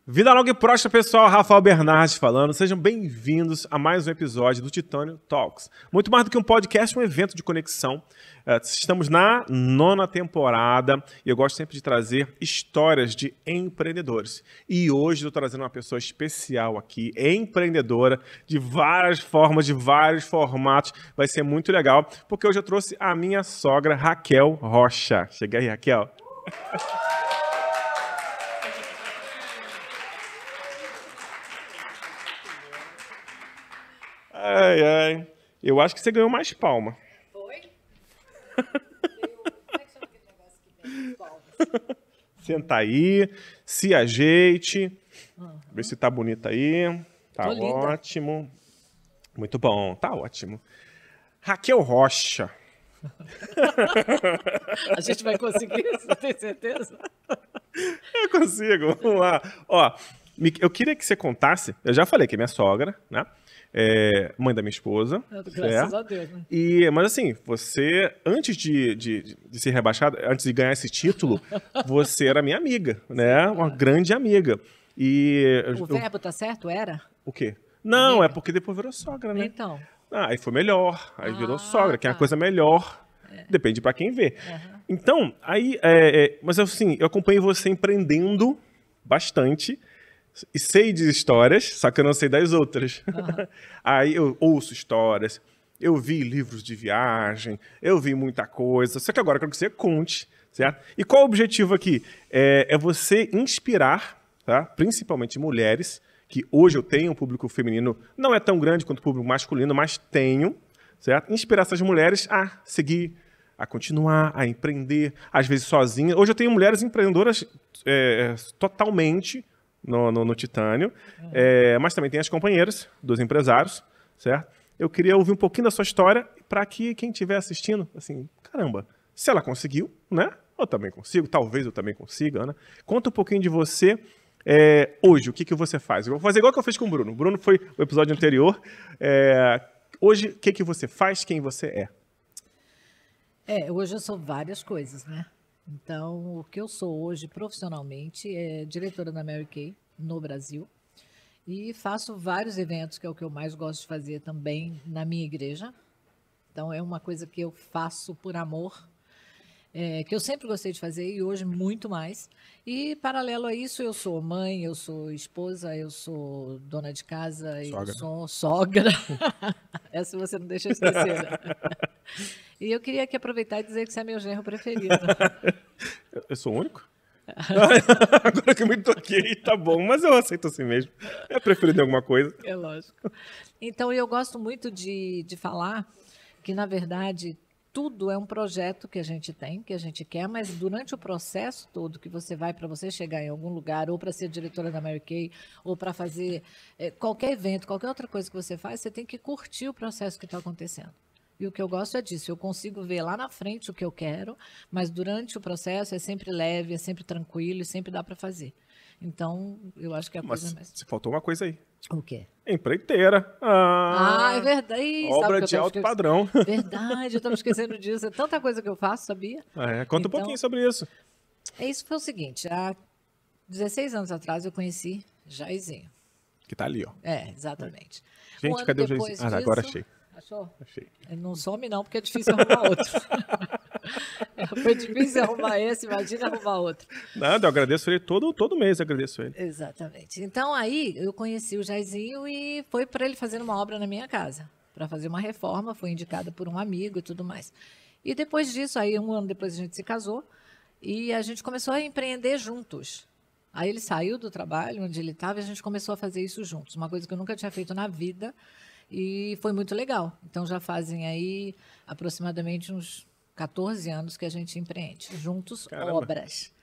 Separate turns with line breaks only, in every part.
Vida longa e próspera, pessoal. Rafael Bernardes falando. Sejam bem-vindos a mais um episódio do Titânio Talks. Muito mais do que um podcast, um evento de conexão. Estamos na 9ª temporada e eu gosto sempre de trazer histórias de empreendedores. E hoje eu estou trazendo uma pessoa especial aqui, empreendedora, de várias formas, de vários formatos. Vai ser muito legal, porque hoje eu trouxe a minha sogra, Raquel Rocha. Chega aí, Raquel. Ai, ai. Eu acho que você ganhou mais palma.
Foi? Como é que chama aquele negócio que tem palmas?
Senta aí, se ajeite. Vê se tá bonita aí. Tá ótimo. Muito bom, tá ótimo. Raquel Rocha.
A gente vai conseguir isso, tem certeza?
Eu consigo, vamos lá. Ó, eu queria que você contasse, eu já falei que é minha sogra, né? Mãe da minha esposa.
Graças a Deus, né?
Mas assim, você, antes de ser rebaixada, antes de ganhar esse título, você era minha amiga, né? Uma grande amiga.
O verbo tá certo? Era?
O quê? Não,
amiga?
É porque depois virou sogra, né?
Então.
Aí foi melhor, aí virou sogra, que é uma coisa melhor. Depende pra quem vê. Então, aí, mas assim, eu acompanho você empreendendo bastante. E sei de histórias, só que eu não sei das outras. Aí eu ouço histórias, eu vi livros de viagem, eu vi muita coisa, só que agora eu quero que você conte, certo? E qual o objetivo aqui? É você inspirar, tá? Principalmente mulheres, que hoje eu tenho um público feminino, não é tão grande quanto o público masculino, mas tenho, certo? Inspirar essas mulheres a seguir, a continuar, a empreender, às vezes sozinha. Hoje eu tenho mulheres empreendedoras totalmente no Titânio, mas também tem as companheiras dos empresários, certo? Eu queria ouvir um pouquinho da sua história para que quem estiver assistindo, assim, caramba, se ela conseguiu, né? Eu também consigo, talvez eu também consiga, né? Conta um pouquinho de você hoje, o que você faz? Eu vou fazer igual que eu fiz com o Bruno. O Bruno foi o episódio anterior. Hoje, o que você faz, quem você é?
Hoje eu sou várias coisas, né? Então, o que eu sou hoje profissionalmente é diretora da Mary Kay no Brasil e faço vários eventos, que é o que eu mais gosto de fazer também na minha igreja. Então, é uma coisa que eu faço por amor, que eu sempre gostei de fazer e hoje muito mais. E, paralelo a isso, eu sou mãe, eu sou esposa, eu sou dona de casa, eu sou sogra. Essa você não deixa eu esquecer, né? E eu queria aqui aproveitar e dizer que você é meu genro preferido.
Eu sou o único? Agora que eu me toquei, tá bom, mas eu aceito assim mesmo. É preferido em alguma coisa.
É lógico. Então, eu gosto muito de falar que, na verdade, tudo é um projeto que a gente tem, que a gente quer, mas durante o processo todo que você vai para você chegar em algum lugar, ou para ser diretora da Mary Kay, ou para fazer qualquer evento, qualquer outra coisa que você faz, você tem que curtir o processo que está acontecendo. E o que eu gosto é disso, eu consigo ver lá na frente o que eu quero, mas durante o processo é sempre leve, é sempre tranquilo e sempre dá para fazer. Então, eu acho que é a coisa mais...
Mas faltou uma coisa aí.
O quê?
Empreiteira.
É verdade.
Obra de alto padrão.
Verdade, eu estava esquecendo disso. É tanta coisa que eu faço, sabia?
Conta um pouquinho sobre isso.
Isso foi o seguinte, há 16 anos atrás eu conheci Jairzinho.
Que tá ali, ó.
Exatamente.
Gente, cadê o Jairzinho? Agora achei.
Achou?
Achei.
Não some não, porque é difícil arrumar outro. Foi difícil arrumar esse, imagina arrumar outro.
Nada, eu agradeço ele todo mês, eu agradeço ele.
Exatamente. Então aí eu conheci o Jairzinho e foi para ele fazer uma obra na minha casa, para fazer uma reforma, foi indicada por um amigo e tudo mais. E depois disso, aí um ano depois a gente se casou e a gente começou a empreender juntos. Aí ele saiu do trabalho onde ele estava e a gente começou a fazer isso juntos, uma coisa que eu nunca tinha feito na vida. E foi muito legal. Então, já fazem aí aproximadamente uns 14 anos que a gente empreende. Juntos,
Caramba.
Obras.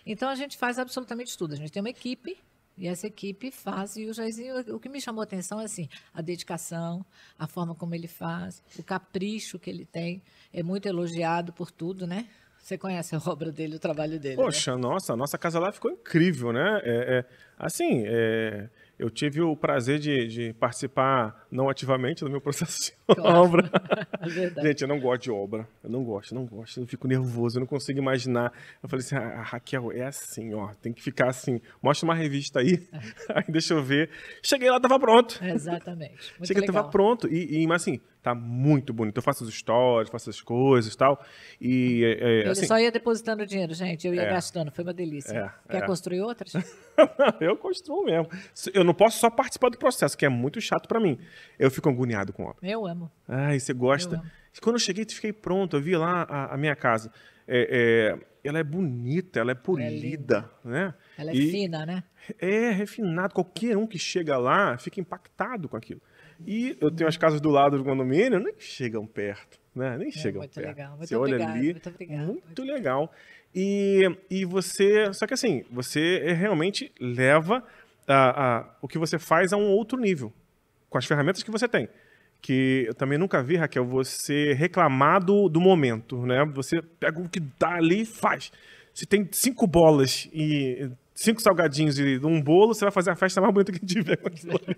Então, a gente faz absolutamente tudo. A gente tem uma equipe, e essa equipe faz. E o Jairzinho, o que me chamou a atenção é assim, a dedicação, a forma como ele faz, o capricho que ele tem. É muito elogiado por tudo, né? Você conhece a obra dele, o trabalho dele,
Poxa,
né?
nossa, a nossa casa lá ficou incrível, né? Eu tive o prazer de participar não ativamente do meu processo de
Claro.
obra.
É verdade.
Gente, eu não gosto de obra. Eu não gosto. Eu fico nervoso, eu não consigo imaginar. Eu falei assim, Raquel, é assim, ó, tem que ficar assim. Mostra uma revista aí, aí deixa eu ver. Cheguei lá, tava pronto.
Exatamente. Muito
Cheguei,
legal.
tava pronto. Mas assim, tá muito bonito. Eu faço as stories, faço as coisas e tal. E,
Ele
assim,
só ia depositando dinheiro, gente. Eu ia
É.
gastando. Foi uma delícia. Quer
é.
construir outras?
eu construo mesmo. Eu não posso só participar do processo, que é muito chato pra mim. Eu fico agoniado com obra.
Eu amo.
Ai, você gosta?
Eu amo.
Quando eu cheguei, fiquei pronto. Eu vi lá a minha casa. Ela é bonita, ela é polida, né?
Ela é
E
fina, né?
é refinado. Qualquer um que chega lá fica impactado com aquilo. E eu tenho as casas do lado do condomínio, nem chegam perto, né? Nem chegam
muito
perto.
legal. Muito
Você olha
obrigada,
ali,
muito obrigada.
muito legal. E você, só que assim, você realmente leva o que você faz a um outro nível, com as ferramentas que você tem. Que eu também nunca vi, Raquel, você reclamar do momento, né? Você pega o que dá ali e faz. Se tem 5 bolas e 5 salgadinhos e um bolo, você vai fazer a festa mais bonita que tiver com aquilo ali.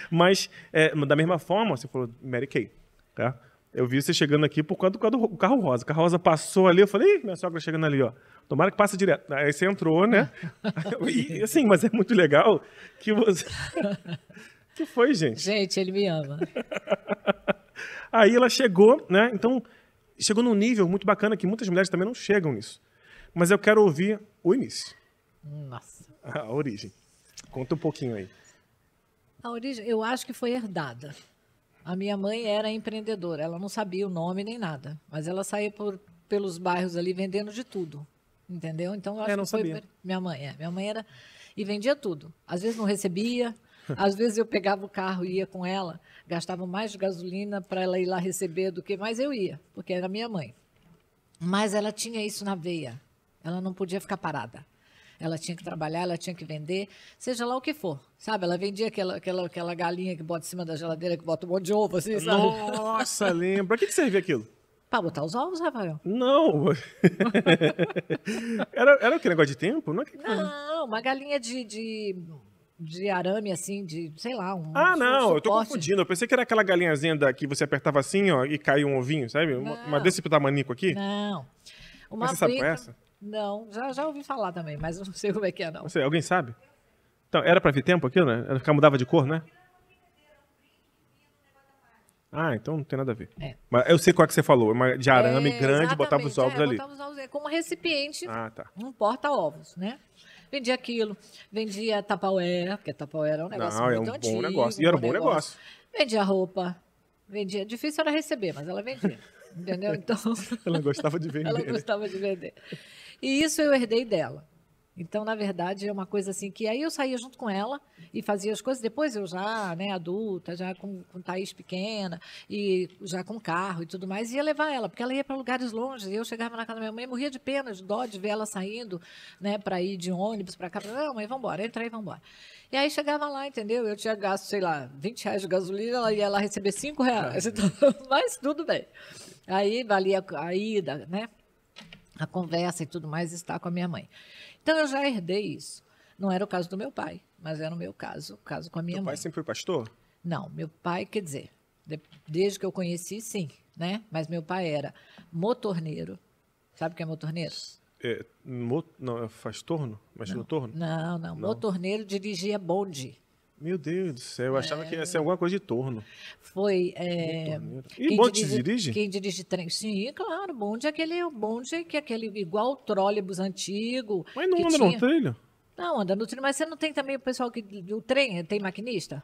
Mas, da mesma forma, você falou Mary Kay, tá? Eu vi você chegando aqui por conta do carro rosa. O carro rosa passou ali, eu falei, ih, minha sogra chegando ali, ó. Tomara que passe direto. Aí você entrou, né? E assim, mas é muito legal que você... que foi, gente?
Gente, ele me ama.
Aí ela chegou, né? Então, chegou num nível muito bacana que muitas mulheres também não chegam nisso. Mas eu quero ouvir o início,
Nossa.
a origem. Conta um pouquinho aí.
A origem, eu acho que foi herdada. A minha mãe era empreendedora, ela não sabia o nome nem nada, mas ela saía pelos bairros ali vendendo de tudo, entendeu? Então eu acho
não
que foi
sabia.
minha mãe era e vendia tudo. Às vezes não recebia, às vezes eu pegava o carro e ia com ela, gastava mais de gasolina para ela ir lá receber do que mais eu ia, porque era minha mãe. Mas ela tinha isso na veia, ela não podia ficar parada. Ela tinha que trabalhar, ela tinha que vender, seja lá o que for, sabe? Ela vendia aquela galinha que bota em cima da geladeira, que bota um monte de ovo, assim, sabe?
Nossa, lembra. Pra que servia aquilo?
Para botar os ovos, Rafael?
Não. Era aquele negócio de tempo? Não,
Não, uma galinha de arame, assim, de, sei lá, um
não, eu tô
suporte.
confundindo. Eu pensei que era aquela galinhazinha que você apertava assim, ó, e caía um ovinho, sabe? Uma desse tamanico aqui.
Não. Uma
Mas você sabe qual é
brica-
essa?
Não, já ouvi falar também, mas eu não sei como é que é, não.
Não sei, alguém sabe? Então, era pra vir tempo aquilo, né? Ela mudava de cor, né? Ah, então não tem nada a ver.
É.
Mas eu sei qual é que você falou. Uma de arame grande,
Exatamente,
botava os ovos ali.
Botava os ovos ali, como recipiente,
Ah, tá.
um porta-ovos, né? Vendia aquilo, vendia Tupperware, porque Tupperware é um negócio
Não, é
muito
um
antigo.
bom negócio. E era um bom negócio.
Vendia roupa, vendia. Difícil era receber, mas ela vendia. Entendeu? Então,
Ela gostava de vender.
ela
né?
gostava de vender. E isso eu herdei dela. Então, na verdade, é uma coisa assim que aí eu saía junto com ela e fazia as coisas. Depois eu já, né, adulta, já com Thaís pequena e já com carro e tudo mais, ia levar ela, porque ela ia para lugares longe. E eu chegava na casa da minha mãe, morria de pena, de dó de ver ela saindo, né, para ir de ônibus para cá. Não, mãe, vamos embora, entra aí, vamos embora. E aí chegava lá, entendeu? Eu tinha gasto, sei lá, R$20 de gasolina, ela ia lá receber R$5. Então, mas tudo bem. Aí valia a ida, né? A conversa e tudo mais, estar com a minha mãe. Então eu já herdei isso. Não era o caso do meu pai, mas era o meu caso, o caso com a minha
Teu
mãe.
pai sempre foi pastor?
Não, meu pai, quer dizer, desde que eu conheci, sim, né? Mas meu pai era motorneiro. Sabe o que é motorneiro?
Não, faz torno? Mexe no torno?
Não. Motorneiro dirigia bonde.
Meu Deus do céu, eu achava que ia ser alguma coisa de torno.
Foi.
Motorneiro. E
quem
bonde se dirige?
Quem dirige trem. Sim, claro. Bonde é aquele igual o trólebus antigo.
Mas não
que
anda no trilho?
Não, anda no trilho. Mas você não tem também o pessoal do trem? Tem maquinista?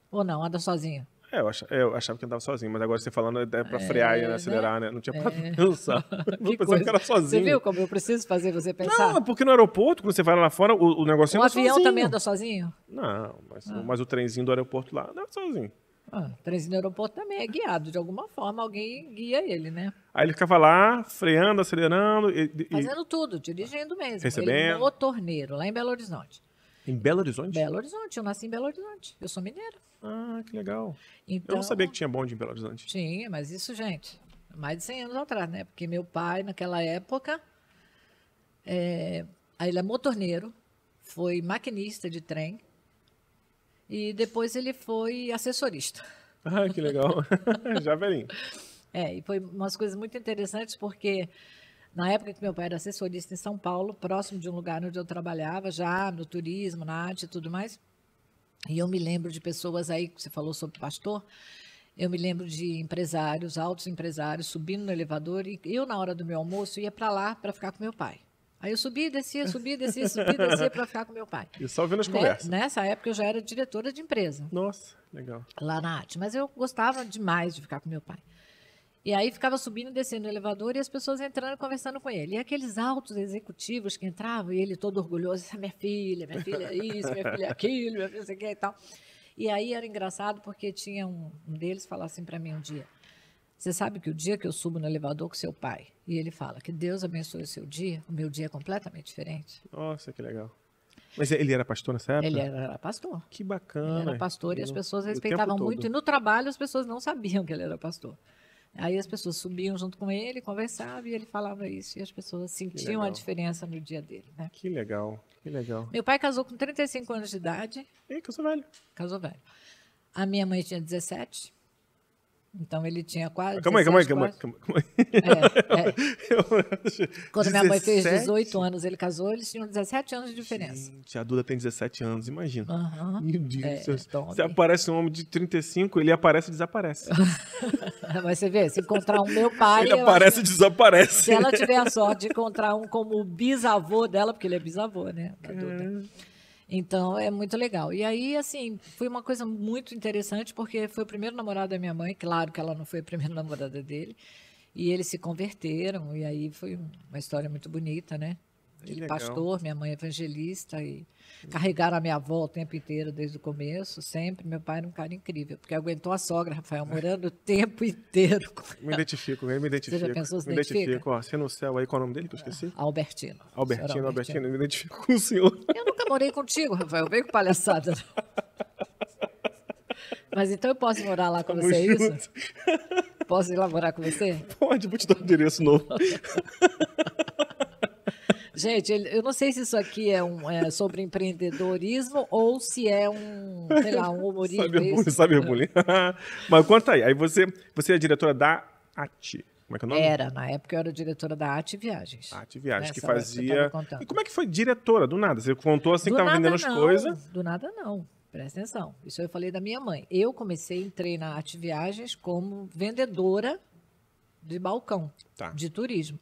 Ou não? Anda sozinho?
Eu achava que andava sozinho, mas agora você falando é pra frear e acelerar, né? Não tinha pra pensar. Eu
Que
pensava
coisa.
que era sozinho.
Você viu como eu preciso fazer você pensar?
Não, porque no aeroporto, quando você vai lá fora, o negocinho
O
anda
avião
sozinho.
também anda sozinho?
Não, mas o trenzinho do aeroporto lá anda sozinho.
O trenzinho do aeroporto também é guiado. De alguma forma, alguém guia ele, né?
Aí ele ficava lá, freando, acelerando.
Fazendo tudo, dirigindo mesmo.
Recebendo.
Ele é motorneiro, lá em Belo Horizonte.
Em Belo Horizonte?
Belo Horizonte, eu nasci em Belo Horizonte. Eu sou mineira.
Ah, que legal.
Então,
Eu não sabia que tinha bonde em Belo Horizonte.
Tinha, mas isso, gente, mais de 100 anos atrás, né? Porque meu pai, naquela época, aí ele é motorneiro, foi maquinista de trem e depois ele foi assessorista.
Ah, que legal. Já velhinho.
E foi umas coisas muito interessantes, porque na época que meu pai era assessorista em São Paulo, próximo de um lugar onde eu trabalhava, já no turismo, na arte e tudo mais, e eu me lembro de pessoas aí, que você falou sobre pastor, eu me lembro de empresários, altos empresários, subindo no elevador, e eu, na hora do meu almoço, ia para lá para ficar com meu pai. Aí eu subia e descia, subia e descia, subia e descia para ficar com meu pai.
E só ouvindo as conversas.
Nessa época eu já era diretora de empresa.
Nossa, legal.
Lá na arte. Mas eu gostava demais de ficar com meu pai. E aí ficava subindo e descendo no elevador e as pessoas entrando e conversando com ele. E aqueles altos executivos que entravam e ele todo orgulhoso, minha filha é isso, minha filha é aquilo, minha filha é aquilo e tal. E aí era engraçado porque tinha um deles falar assim para mim um dia, você sabe que o dia que eu subo no elevador com seu pai, e ele fala que Deus abençoe o seu dia, o meu dia é completamente diferente.
Nossa, que legal. Mas ele era pastor nessa época?
Ele era pastor.
Que bacana.
Ele era pastor e as pessoas respeitavam muito. E no trabalho as pessoas não sabiam que ele era pastor. Aí as pessoas subiam junto com ele, conversavam e ele falava isso. E as pessoas sentiam a diferença no dia dele. Né?
Que legal, que legal.
Meu pai casou com 35 anos de idade.
Ih, casou velho.
Casou velho. A minha mãe tinha 17. Então ele tinha quase.
Calma aí.
Quando minha mãe fez 18 anos, ele casou, eles tinham 17 anos de diferença.
Gente, a Duda tem 17 anos, imagina. Meu Deus do céu.
Então,
se aparece um homem de 35, ele aparece e desaparece.
Mas você vê, se encontrar um meu pai.
Ele aparece e desaparece.
Se ela tiver a sorte de encontrar um como o bisavô dela, porque ele é bisavô, né? Da Duda. Então, é muito legal. E aí, assim, foi uma coisa muito interessante, porque foi o primeiro namorado da minha mãe, claro que ela não foi a primeira namorada dele, e eles se converteram, e aí foi uma história muito bonita, né? Ele pastor, minha mãe evangelista, e carregaram a minha avó o tempo inteiro, desde o começo, sempre. Meu pai era um cara incrível, porque aguentou a sogra, Rafael, morando o tempo inteiro.
Me identifico.
Você já pensou, se
identifico? Ó, você no céu aí, qual é o nome dele que eu esqueci?
Albertino,
eu me identifico com o senhor.
Eu nunca morei contigo, Rafael, veio com palhaçada. Mas então eu posso morar lá com você, é isso? Posso ir lá morar com você?
Pode, vou te dar um endereço novo.
Gente, eu não sei se isso aqui é sobre empreendedorismo ou se é sei lá, um humorismo.
Cyberbullying. Mas conta aí você é diretora da AT. Como é que é o nome?
Na época eu era diretora da AT Viagens.
AT Viagens, que fazia... E como é que foi diretora, do nada? Você contou assim que estava vendendo as coisas?
Do nada não, presta atenção. Isso eu falei da minha mãe. Eu entrei na AT Viagens como vendedora de balcão, de turismo.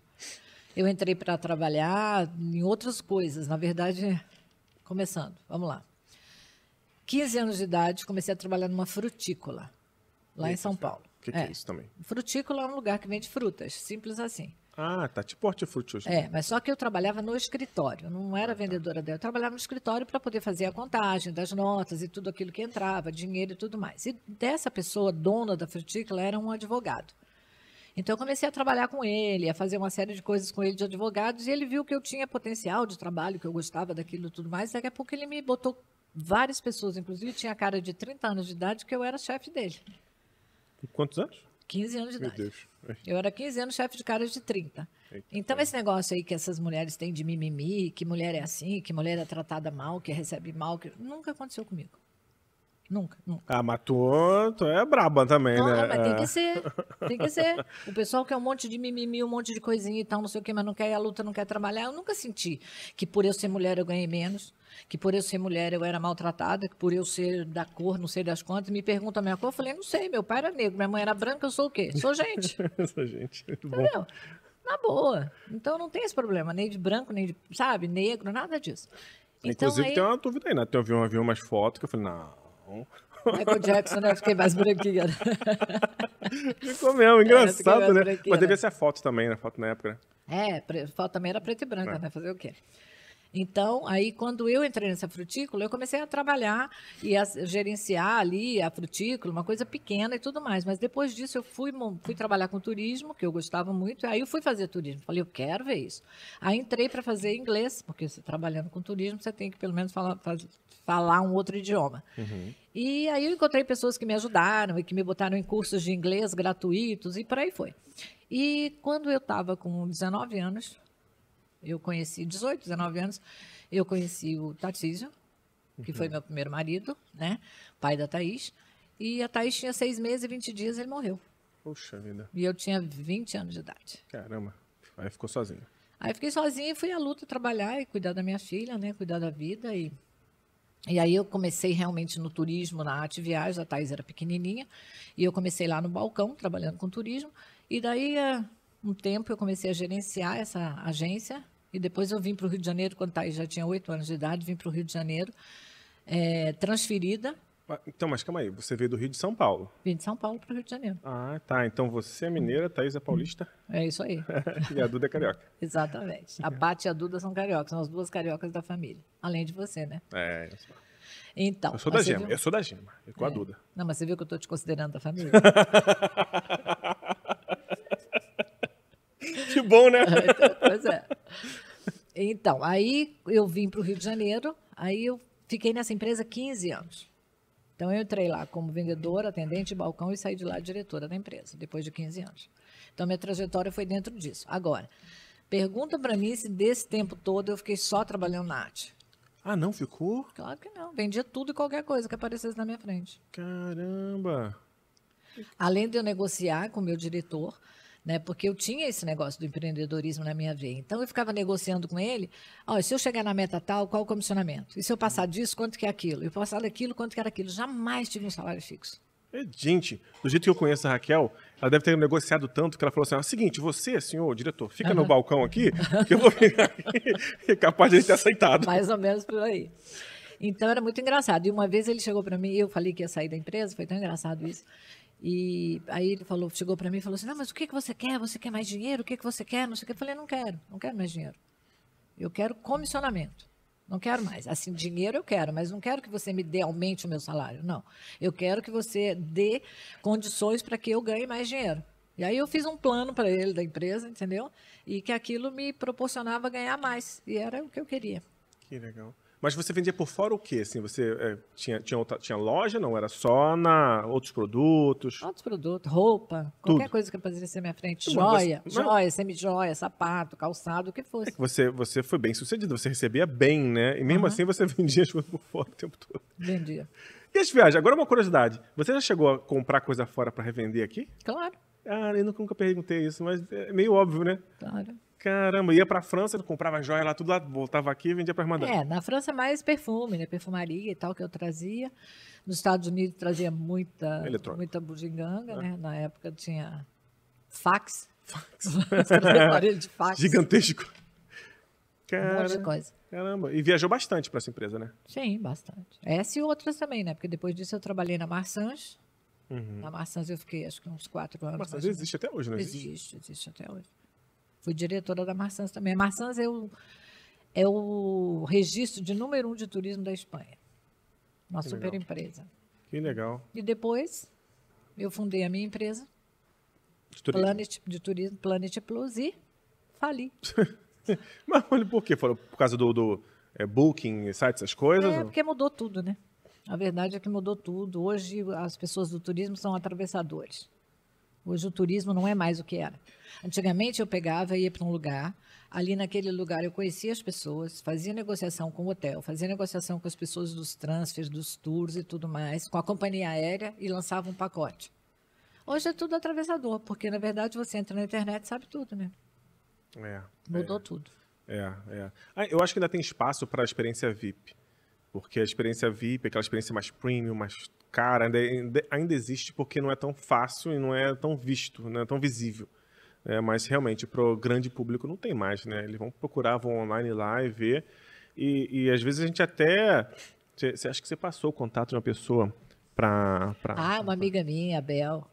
Eu entrei para trabalhar em outras coisas, na verdade, começando, vamos lá. 15 anos de idade, comecei a trabalhar numa frutícola, lá em São Paulo.
O que é isso também?
Frutícola é um lugar que vende frutas, simples assim.
Ah, tá, tipo hortifruti hoje.
Mas só que eu trabalhava no escritório, não era vendedora dela. Eu trabalhava no escritório para poder fazer a contagem das notas e tudo aquilo que entrava, dinheiro e tudo mais. E dessa pessoa, dona da frutícola, era um advogado. Então, eu comecei a trabalhar com ele, a fazer uma série de coisas com ele de advogados, e ele viu que eu tinha potencial de trabalho, que eu gostava daquilo e tudo mais. Daqui a pouco ele me botou várias pessoas, inclusive tinha cara de 30 anos de idade, que eu era chefe dele.
Quantos anos?
15 anos de idade.
Meu Deus.
Eu era 15 anos, chefe de cara de 30.
Eita,
então, esse negócio aí que essas mulheres têm de mimimi, que mulher é assim, que mulher é tratada mal, que recebe mal, nunca aconteceu comigo. Nunca.
Ah, mas tu é braba também, né?
Mas tem que ser. O pessoal quer um monte de mimimi, um monte de coisinha e tal, não sei o quê, mas não quer ir à luta, não quer trabalhar. Eu nunca senti que por eu ser mulher eu ganhei menos, que por eu ser mulher eu era maltratada, que por eu ser da cor, não sei das quantas. Me perguntam a minha cor, eu falei, não sei, meu pai era negro, minha mãe era branca, eu sou o quê? Sou gente.
Sou gente, muito
Entendeu?
bom.
Na boa. Então não tem esse problema, nem de branco, nem de, sabe, negro, nada disso.
Inclusive tem uma dúvida aí, né? Eu vi umas fotos que eu falei, não...
Michael Jackson, né? Fiquei mais branquinha.
Ficou mesmo, engraçado, né? Mas devia ser a foto também, né? Foto na época, né?
Foto também era preta e branca, né? Fazer o quê? Então, aí quando eu entrei nessa frutícola, eu comecei a trabalhar e a gerenciar ali a frutícola, uma coisa pequena e tudo mais. Mas depois disso eu fui trabalhar com turismo, que eu gostava muito, e aí eu fui fazer turismo. Falei, eu quero ver isso. Aí entrei para fazer inglês, porque você trabalhando com turismo, você tem que pelo menos falar um outro idioma.
Uhum.
E aí eu encontrei pessoas que me ajudaram e que me botaram em cursos de inglês gratuitos e por aí foi. E quando eu estava com 19 anos, eu conheci 18, 19 anos, eu conheci o Tarcísio, que foi meu primeiro marido, né? Pai da Thaís. E a Thaís tinha 6 meses e 20 dias, ele morreu.
Puxa vida.
E eu tinha 20 anos de idade.
Caramba. Aí ficou sozinho.
Aí fiquei sozinha e fui à luta trabalhar e cuidar da minha filha, né? Cuidar da vida. E aí eu comecei realmente no turismo, na Arte Viagens. A Thaís era pequenininha. E eu comecei lá no balcão, trabalhando com turismo. E daí, um tempo, eu comecei a gerenciar essa agência. E depois eu vim para o Rio de Janeiro, quando a Thaís já tinha 8 anos de idade, vim para o Rio de Janeiro, transferida.
Então, mas calma aí. Você veio do Rio de São Paulo.
Vim de São Paulo para o Rio de Janeiro.
Ah, tá. Então você é mineira, Thaís é paulista.
É isso aí.
E a Duda é carioca.
Exatamente. A Bate e a Duda são cariocas, são as duas cariocas da família. Além de você, né?
É.
Então,
Eu sou da Gema.
viu?
Eu sou da Gema. Eu com a Duda.
Não, mas você viu que eu estou te considerando da família?
Que bom, né?
Pois é. Então, aí eu vim para o Rio de Janeiro, aí eu fiquei nessa empresa 15 anos. Então, eu entrei lá como vendedora, atendente de balcão e saí de lá diretora da empresa, depois de 15 anos. Então, minha trajetória foi dentro disso. Agora, pergunta para mim se desse tempo todo eu fiquei só trabalhando na arte.
Ah, não ficou?
Claro que não. Vendia tudo e qualquer coisa que aparecesse na minha frente.
Caramba.
Além de eu negociar com o meu diretor, né, porque eu tinha esse negócio do empreendedorismo na minha veia. Então, eu ficava negociando com ele, se eu chegar na meta tal, qual o comissionamento? E se eu passar disso, quanto que é aquilo? E passar daquilo, quanto que era aquilo? Jamais tive um salário fixo.
Gente, do jeito que eu conheço a Raquel, ela deve ter negociado tanto que ela falou assim, seguinte, você, senhor diretor, fica no balcão aqui, que eu vou ficar aqui. É capaz de ele ter aceitado.
Mais ou menos por aí. Então, era muito engraçado. E uma vez ele chegou para mim, eu falei que ia sair da empresa, foi tão engraçado isso. E aí ele chegou para mim e falou assim, não, mas o que você quer? Você quer mais dinheiro? O que você quer? Não sei o que. Eu falei, não quero mais dinheiro. Eu quero comissionamento. Não quero mais. Assim, dinheiro eu quero, mas não quero que você aumente o meu salário. Não. Eu quero que você dê condições para que eu ganhe mais dinheiro. E aí eu fiz um plano para ele da empresa, entendeu? E que aquilo me proporcionava ganhar mais. E era o que eu queria.
Que legal. Mas você vendia por fora o quê? Assim, você tinha loja, não? Era só outros produtos?
Outros produtos, roupa, qualquer coisa que aparecesse na minha frente. Joia, semi-joia, sapato, calçado, o que fosse.
É que você foi bem sucedido, você recebia bem, né? E mesmo assim você vendia as coisas por fora o tempo todo.
Vendia.
E as viagens? Agora uma curiosidade. Você já chegou a comprar coisa fora para revender aqui?
Claro.
Ah, eu nunca perguntei isso, mas é meio óbvio, né?
Claro.
Caramba, ia pra França, comprava joia lá, tudo lá, voltava aqui e vendia pra irmandade.
Na França mais perfume, né? Perfumaria e tal que eu trazia. Nos Estados Unidos trazia muita bugiganga, né? Na época tinha fax. Aparelho de fax.
Gigantesco.
Um monte de coisa.
Caramba, e viajou bastante pra essa empresa, né?
Sim, bastante. Essa e outras também, né? Porque depois disso eu trabalhei na Marsans. Na Marsans eu fiquei acho que uns 4 anos.
Marsans existe até hoje, não
existe? Existe até hoje. Fui diretora da Marsans também. A Marsans é o registro de número 1 de turismo da Espanha. Uma super empresa.
Que legal.
E depois eu fundei a minha empresa de turismo, Planet Plus, e fali.
Mas olha por quê? Por causa do Booking, sites, essas coisas?
Porque mudou tudo, né? A verdade é que mudou tudo. Hoje as pessoas do turismo são atravessadores. Hoje o turismo não é mais o que era. Antigamente eu pegava e ia para um lugar, ali naquele lugar eu conhecia as pessoas, fazia negociação com o hotel, fazia negociação com as pessoas dos transfers, dos tours e tudo mais, com a companhia aérea e lançava um pacote. Hoje é tudo atravessador, porque na verdade você entra na internet e sabe tudo, né? Mudou tudo.
Eu acho que ainda tem espaço para a experiência VIP, porque a experiência VIP, aquela experiência mais premium, mais cara, ainda existe porque não é tão fácil e não é tão visto, não é tão visível. Mas realmente para o grande público não tem mais, né? Eles vão procurar, vão online lá e ver. E às vezes a gente até... Você acha que você passou o contato de uma pessoa para...
uma amiga minha, a Bel.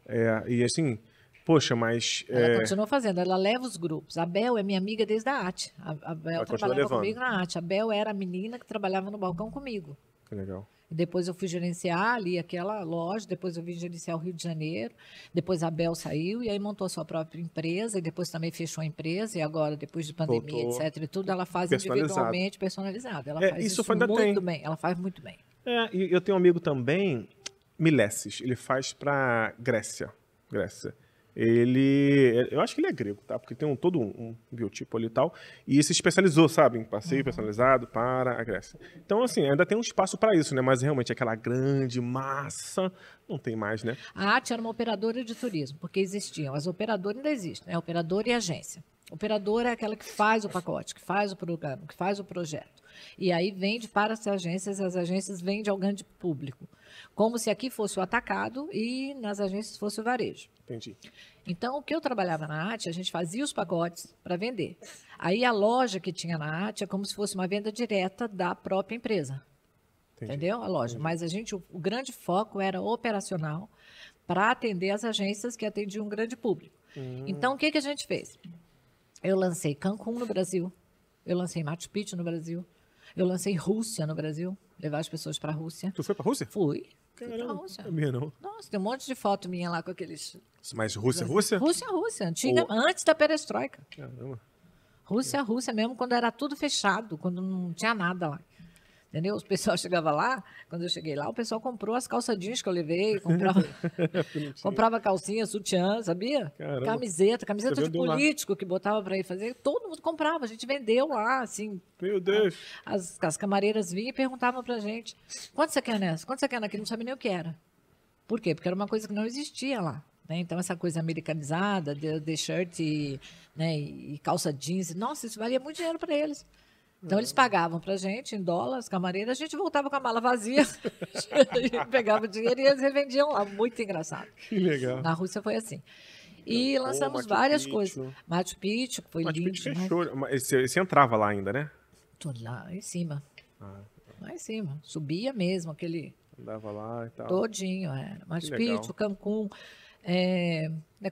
E assim, poxa, mas...
Ela continua fazendo, ela leva os grupos. A Bel é minha amiga desde a AT. A Bel trabalhava comigo na AT. A Bel era a menina que trabalhava no balcão comigo.
Que legal.
Depois eu fui gerenciar ali aquela loja, depois eu vim gerenciar o Rio de Janeiro, depois a Bel saiu e aí montou a sua própria empresa e depois também fechou a empresa e agora, depois de pandemia, etc e tudo, ela faz individualmente, personalizado. Ela faz isso muito bem, ela faz muito bem.
E eu tenho um amigo também, Milesses, ele faz para Grécia. eu acho que ele é grego, tá? Porque tem todo um biotipo ali e tal, e se especializou, sabe, em passeio personalizado para a Grécia. Então, assim, ainda tem um espaço para isso, né? Mas realmente aquela grande massa não tem mais, né?
A AT era uma operadora de turismo, porque existiam. As operadoras ainda existem, né? Operadora e agência. Operadora é aquela que faz o pacote, que faz o programa, que faz o projeto. E aí vende para as agências vendem ao grande público. Como se aqui fosse o atacado e nas agências fosse o varejo.
Entendi.
Então, o que eu trabalhava na AT, a gente fazia os pacotes para vender. Aí a loja que tinha na AT é como se fosse uma venda direta da própria empresa.
Entendi.
Entendeu? A loja. Mas o grande foco era operacional para atender as agências que atendiam um grande público. Então, o que a gente fez? Eu lancei Cancún no Brasil, eu lancei Machu Picchu no Brasil, eu lancei Rússia no Brasil, levar as pessoas para a Rússia.
Tu foi pra Rússia?
Fui
Caramba,
para a Rússia.
não sabia não.
Nossa, tem um monte de foto minha lá com aqueles...
Mas Rússia?
Rússia, antiga, antes da perestroika.
Caramba.
Rússia mesmo, quando era tudo fechado, quando não tinha nada lá. Entendeu? O pessoal chegava lá, quando eu cheguei lá, o pessoal comprou as calça jeans que eu levei, comprava calcinha, sutiã, sabia?
Caramba.
Camiseta de
vendeu lá.
político que botava para ir fazer, todo mundo comprava, a gente vendeu lá, assim.
Meu Deus.
As camareiras vinham e perguntavam pra gente, quanto você quer nessa? Quanto você quer naquilo? Não sabia nem o que era. Por quê? Porque era uma coisa que não existia lá. Né? Então, essa coisa americanizada, de shirt né, e calça jeans, nossa, isso valia muito dinheiro para eles. Então, eles pagavam para a gente, em dólar, as camareiras, a gente voltava com a mala vazia, pegava o dinheiro e eles revendiam lá. Muito engraçado.
Que legal.
Na Rússia foi assim. E lançamos
Machu
várias
Picchu.
coisas. Machu Picchu, foi
Machu
lindo.
Picchu fechou. Mas você entrava lá ainda, né?
Tudo lá em cima. Lá em cima. Subia mesmo, aquele
Andava lá e tal.
todinho. Machu
legal.
Picchu, Cancún,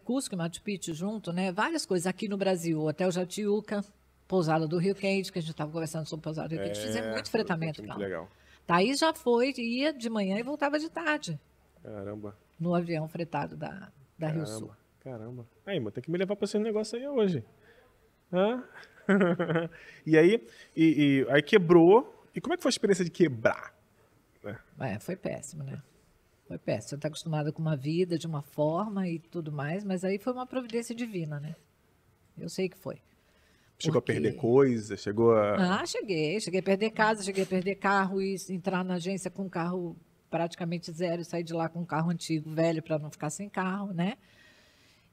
Cusco e Machu Picchu junto, né? Várias coisas. Aqui no Brasil, Hotel Jatiuca, Pousada do Rio Quente, que a gente estava conversando sobre Pousada do Rio Quente. Fizemos muito fretamento
muito
para lá.
legal.
Thaís já foi, ia de manhã e voltava de tarde.
Caramba.
No avião fretado da Rio Sul.
Caramba. Aí, mano, tem que me levar pra esse negócio aí hoje. Hã? E aí, aí quebrou. E como é que foi a experiência de quebrar?
Foi péssimo, né? Foi péssimo. Você está acostumada com uma vida de uma forma e tudo mais, mas aí foi uma providência divina, né? Eu sei que foi.
Chegou a perder coisa? Chegou a...
Cheguei a perder casa, cheguei a perder carro e entrar na agência com um carro praticamente zero e sair de lá com um carro antigo, velho, para não ficar sem carro, né?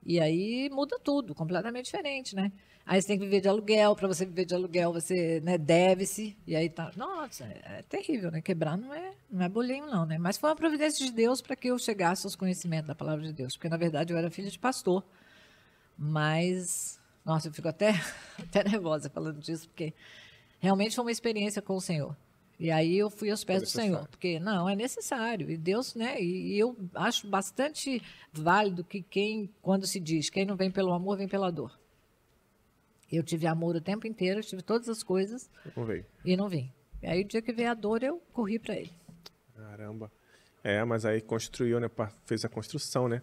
E aí muda tudo, completamente diferente, né? Aí você tem que viver de aluguel, para você viver de aluguel você, né, deve-se, e aí tá... Nossa, é terrível, né? Quebrar não é bolinho não, né? Mas foi uma providência de Deus para que eu chegasse aos conhecimentos da palavra de Deus, porque na verdade eu era filha de pastor, mas... Nossa, eu fico até nervosa falando disso, porque realmente foi uma experiência com o Senhor. E aí eu fui aos pés do Senhor, porque não, é necessário. E Deus, né? E eu acho bastante válido que quando se diz, quem não vem pelo amor, vem pela dor. Eu tive amor o tempo inteiro, eu tive todas as coisas e não vim. E aí o dia que veio a dor, eu corri para ele.
Caramba. Mas aí construiu, né? Fez a construção, né?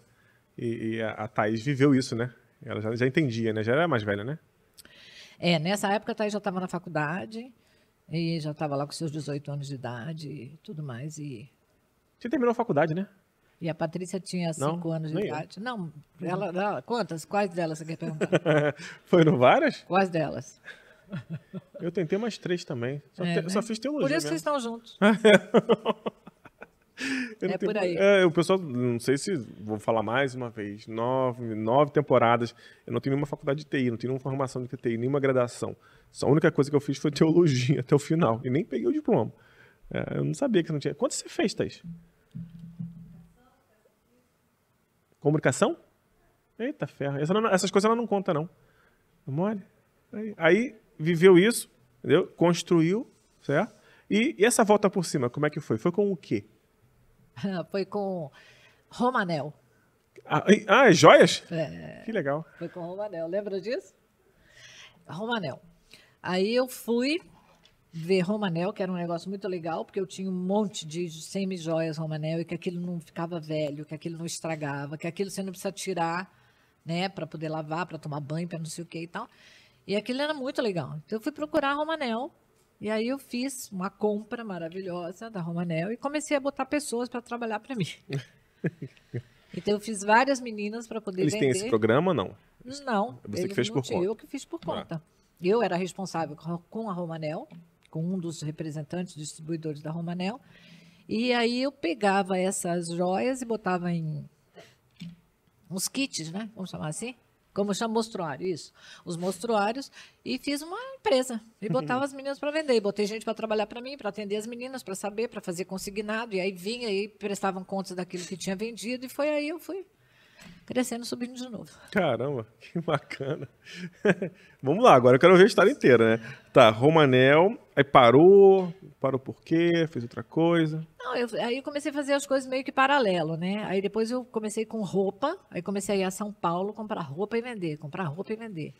E a Thaís viveu isso, né? Ela já entendia, né? Já era mais velha, né?
Nessa época a Thaís já estava na faculdade e já estava lá com seus 18 anos de idade e tudo mais.
Você terminou a faculdade, né?
E a Patrícia tinha 5 anos de idade. Não, ela, quantas? Quais delas você quer perguntar?
Foram várias?
Quais delas?
Eu tentei umas 3 também. Só fiz teologia.
Por isso
mesmo.
vocês estão juntos. Por aí.
O pessoal, não sei se vou falar mais uma vez, 9 temporadas. Eu não tenho nenhuma faculdade de TI, não tenho nenhuma formação de TI, nenhuma graduação. Só a única coisa que eu fiz foi teologia até o final. E nem peguei o diploma. Eu não sabia que não tinha. Quanto você fez, Thaís? Comunicação? Eita ferro. Essas coisas ela não conta, não. Não mole? Aí viveu isso, entendeu? Construiu, certo? E essa volta por cima, como é que foi? Foi com o quê?
Foi com Romanel.
Joias? Que legal.
Foi com Romanel. Lembra disso? Romanel. Aí eu fui ver Romanel, que era um negócio muito legal, porque eu tinha um monte de semi-joias Romanel e que aquilo não ficava velho, que aquilo não estragava, que aquilo você não precisa tirar, né, para poder lavar, para tomar banho, para não sei o que e tal. E aquilo era muito legal. Então eu fui procurar Romanel. E aí eu fiz uma compra maravilhosa da Romanel e comecei a botar pessoas para trabalhar para mim. Então eu fiz várias meninas para poder
Eles
vender.
têm esse programa, não?
Não,
Você que
eles
fez
não
por
tinham,
conta.
eu que fiz por conta. Eu era responsável com a Romanel, com um dos representantes distribuidores da Romanel, e aí eu pegava essas joias e botava em uns kits, né? Vamos chamar assim? Como chama mostruário, isso. Os mostruários, e fiz uma empresa. E botava as meninas para vender. E botei gente para trabalhar para mim, para atender as meninas, para saber, para fazer consignado. E aí vinha e prestavam contas daquilo que tinha vendido. E foi aí eu fui crescendo, subindo de novo.
Caramba, que bacana. Vamos lá, agora eu quero ver a história inteira, né? Tá, Romanel, aí parou por quê? Fez outra coisa.
Não, aí eu comecei a fazer as coisas meio que paralelo, né? Aí depois eu comecei com roupa, aí comecei a ir a São Paulo comprar roupa e vender, comprar roupa e vender.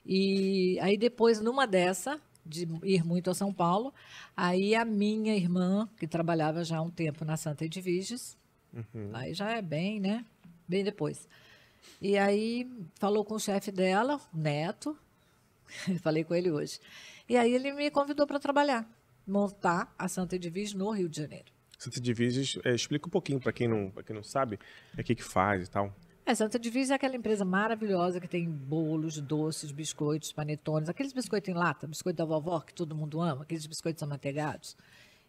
E aí depois, numa dessa, de ir muito a São Paulo, aí a minha irmã, que trabalhava já há um tempo na Santa Edviges, aí já é bem, né? Bem depois. E aí falou com o chefe dela, o Neto, falei com ele hoje. E aí ele me convidou para trabalhar, montar a Santa Edviges no Rio de Janeiro.
Santa Edviges, explica um pouquinho para quem não sabe, o que faz e tal.
Santa Edviges é aquela empresa maravilhosa que tem bolos, doces, biscoitos, panetones, aqueles biscoitos em lata, biscoito da vovó que todo mundo ama, aqueles biscoitos amanteigados.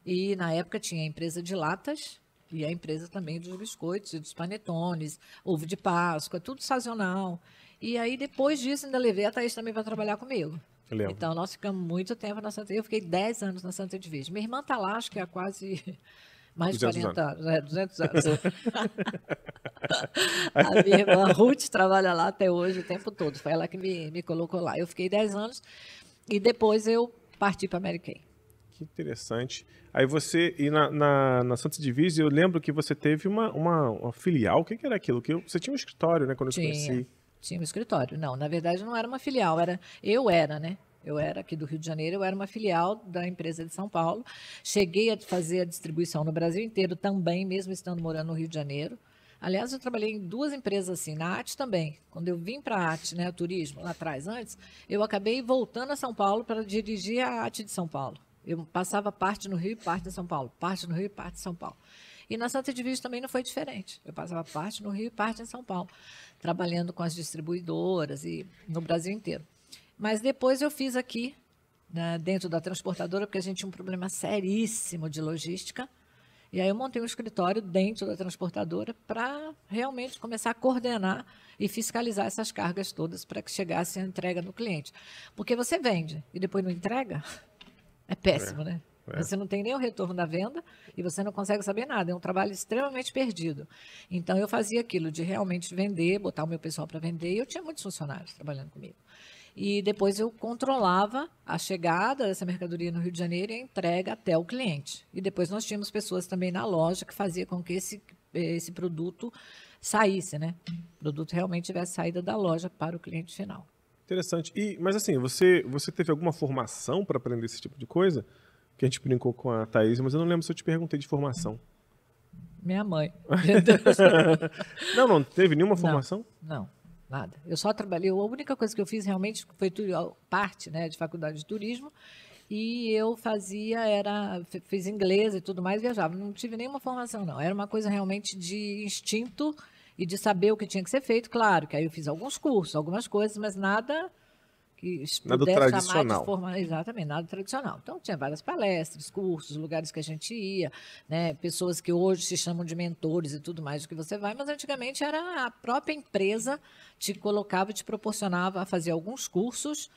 E na época tinha a empresa de latas e a empresa também dos biscoitos e dos panetones, ovo de Páscoa, tudo sazonal. E aí depois disso ainda levei a Thaís também para trabalhar comigo. Então nós ficamos muito tempo na Santa Edviges. Eu fiquei 10 anos na Santa Edviges. Minha irmã está lá, acho que há quase mais de 40 anos. 200 anos. A minha irmã Ruth trabalha lá até hoje, o tempo todo. Foi ela que me colocou lá. Eu fiquei 10 anos e depois eu parti para a Mary Kay.
Que interessante. Aí você, e na Santa Edviges, eu lembro que você teve uma filial. O que era aquilo? Você tinha um escritório, né, quando eu te conheci.
Tinha um escritório. Não, na verdade não era uma filial, né? Eu era aqui do Rio de Janeiro, eu era uma filial da empresa de São Paulo. Cheguei a fazer a distribuição no Brasil inteiro também, mesmo estando morando no Rio de Janeiro. Aliás, eu trabalhei em 2 empresas assim, na AT também. Quando eu vim para a AT, né, o turismo, lá atrás, antes, eu acabei voltando a São Paulo para dirigir a AT de São Paulo. Eu passava parte no Rio e parte em São Paulo, parte no Rio e parte em São Paulo. E na Santa Edviges também não foi diferente. Eu passava parte no Rio e parte em São Paulo, trabalhando com as distribuidoras e no Brasil inteiro. Mas depois eu fiz aqui, né, dentro da transportadora, porque a gente tinha um problema seríssimo de logística. E aí eu montei um escritório dentro da transportadora para realmente começar a coordenar e fiscalizar essas cargas todas para que chegasse a entrega no cliente. Porque você vende e depois não entrega, é péssimo, né? Você não tem nem o retorno da venda e você não consegue saber nada. É um trabalho extremamente perdido. Então, eu fazia aquilo de realmente vender, botar o meu pessoal para vender. E eu tinha muitos funcionários trabalhando comigo. E depois eu controlava a chegada dessa mercadoria no Rio de Janeiro e a entrega até o cliente. E depois nós tínhamos pessoas também na loja que faziam com que esse produto saísse, né? O produto realmente tivesse saída da loja para o cliente final.
Interessante. Mas assim, você teve alguma formação para aprender esse tipo de coisa? Que a gente brincou com a Thaís, mas eu não lembro se eu te perguntei de formação.
Minha mãe.
Não teve nenhuma formação?
Não, nada. Eu só trabalhei, a única coisa que eu fiz realmente foi parte, né, de faculdade de turismo, e eu fiz inglês e tudo mais, viajava. Não tive nenhuma formação, não. Era uma coisa realmente de instinto e de saber o que tinha que ser feito. Claro que aí eu fiz alguns cursos, algumas coisas, mas nada que
nada
pudesse
tradicional.
chamar de forma, exatamente, nada tradicional. Então, tinha várias palestras, cursos, lugares que a gente ia, né, pessoas que hoje se chamam de mentores e tudo mais do que você vai, mas antigamente era a própria empresa te colocava, te proporcionava a fazer alguns cursos,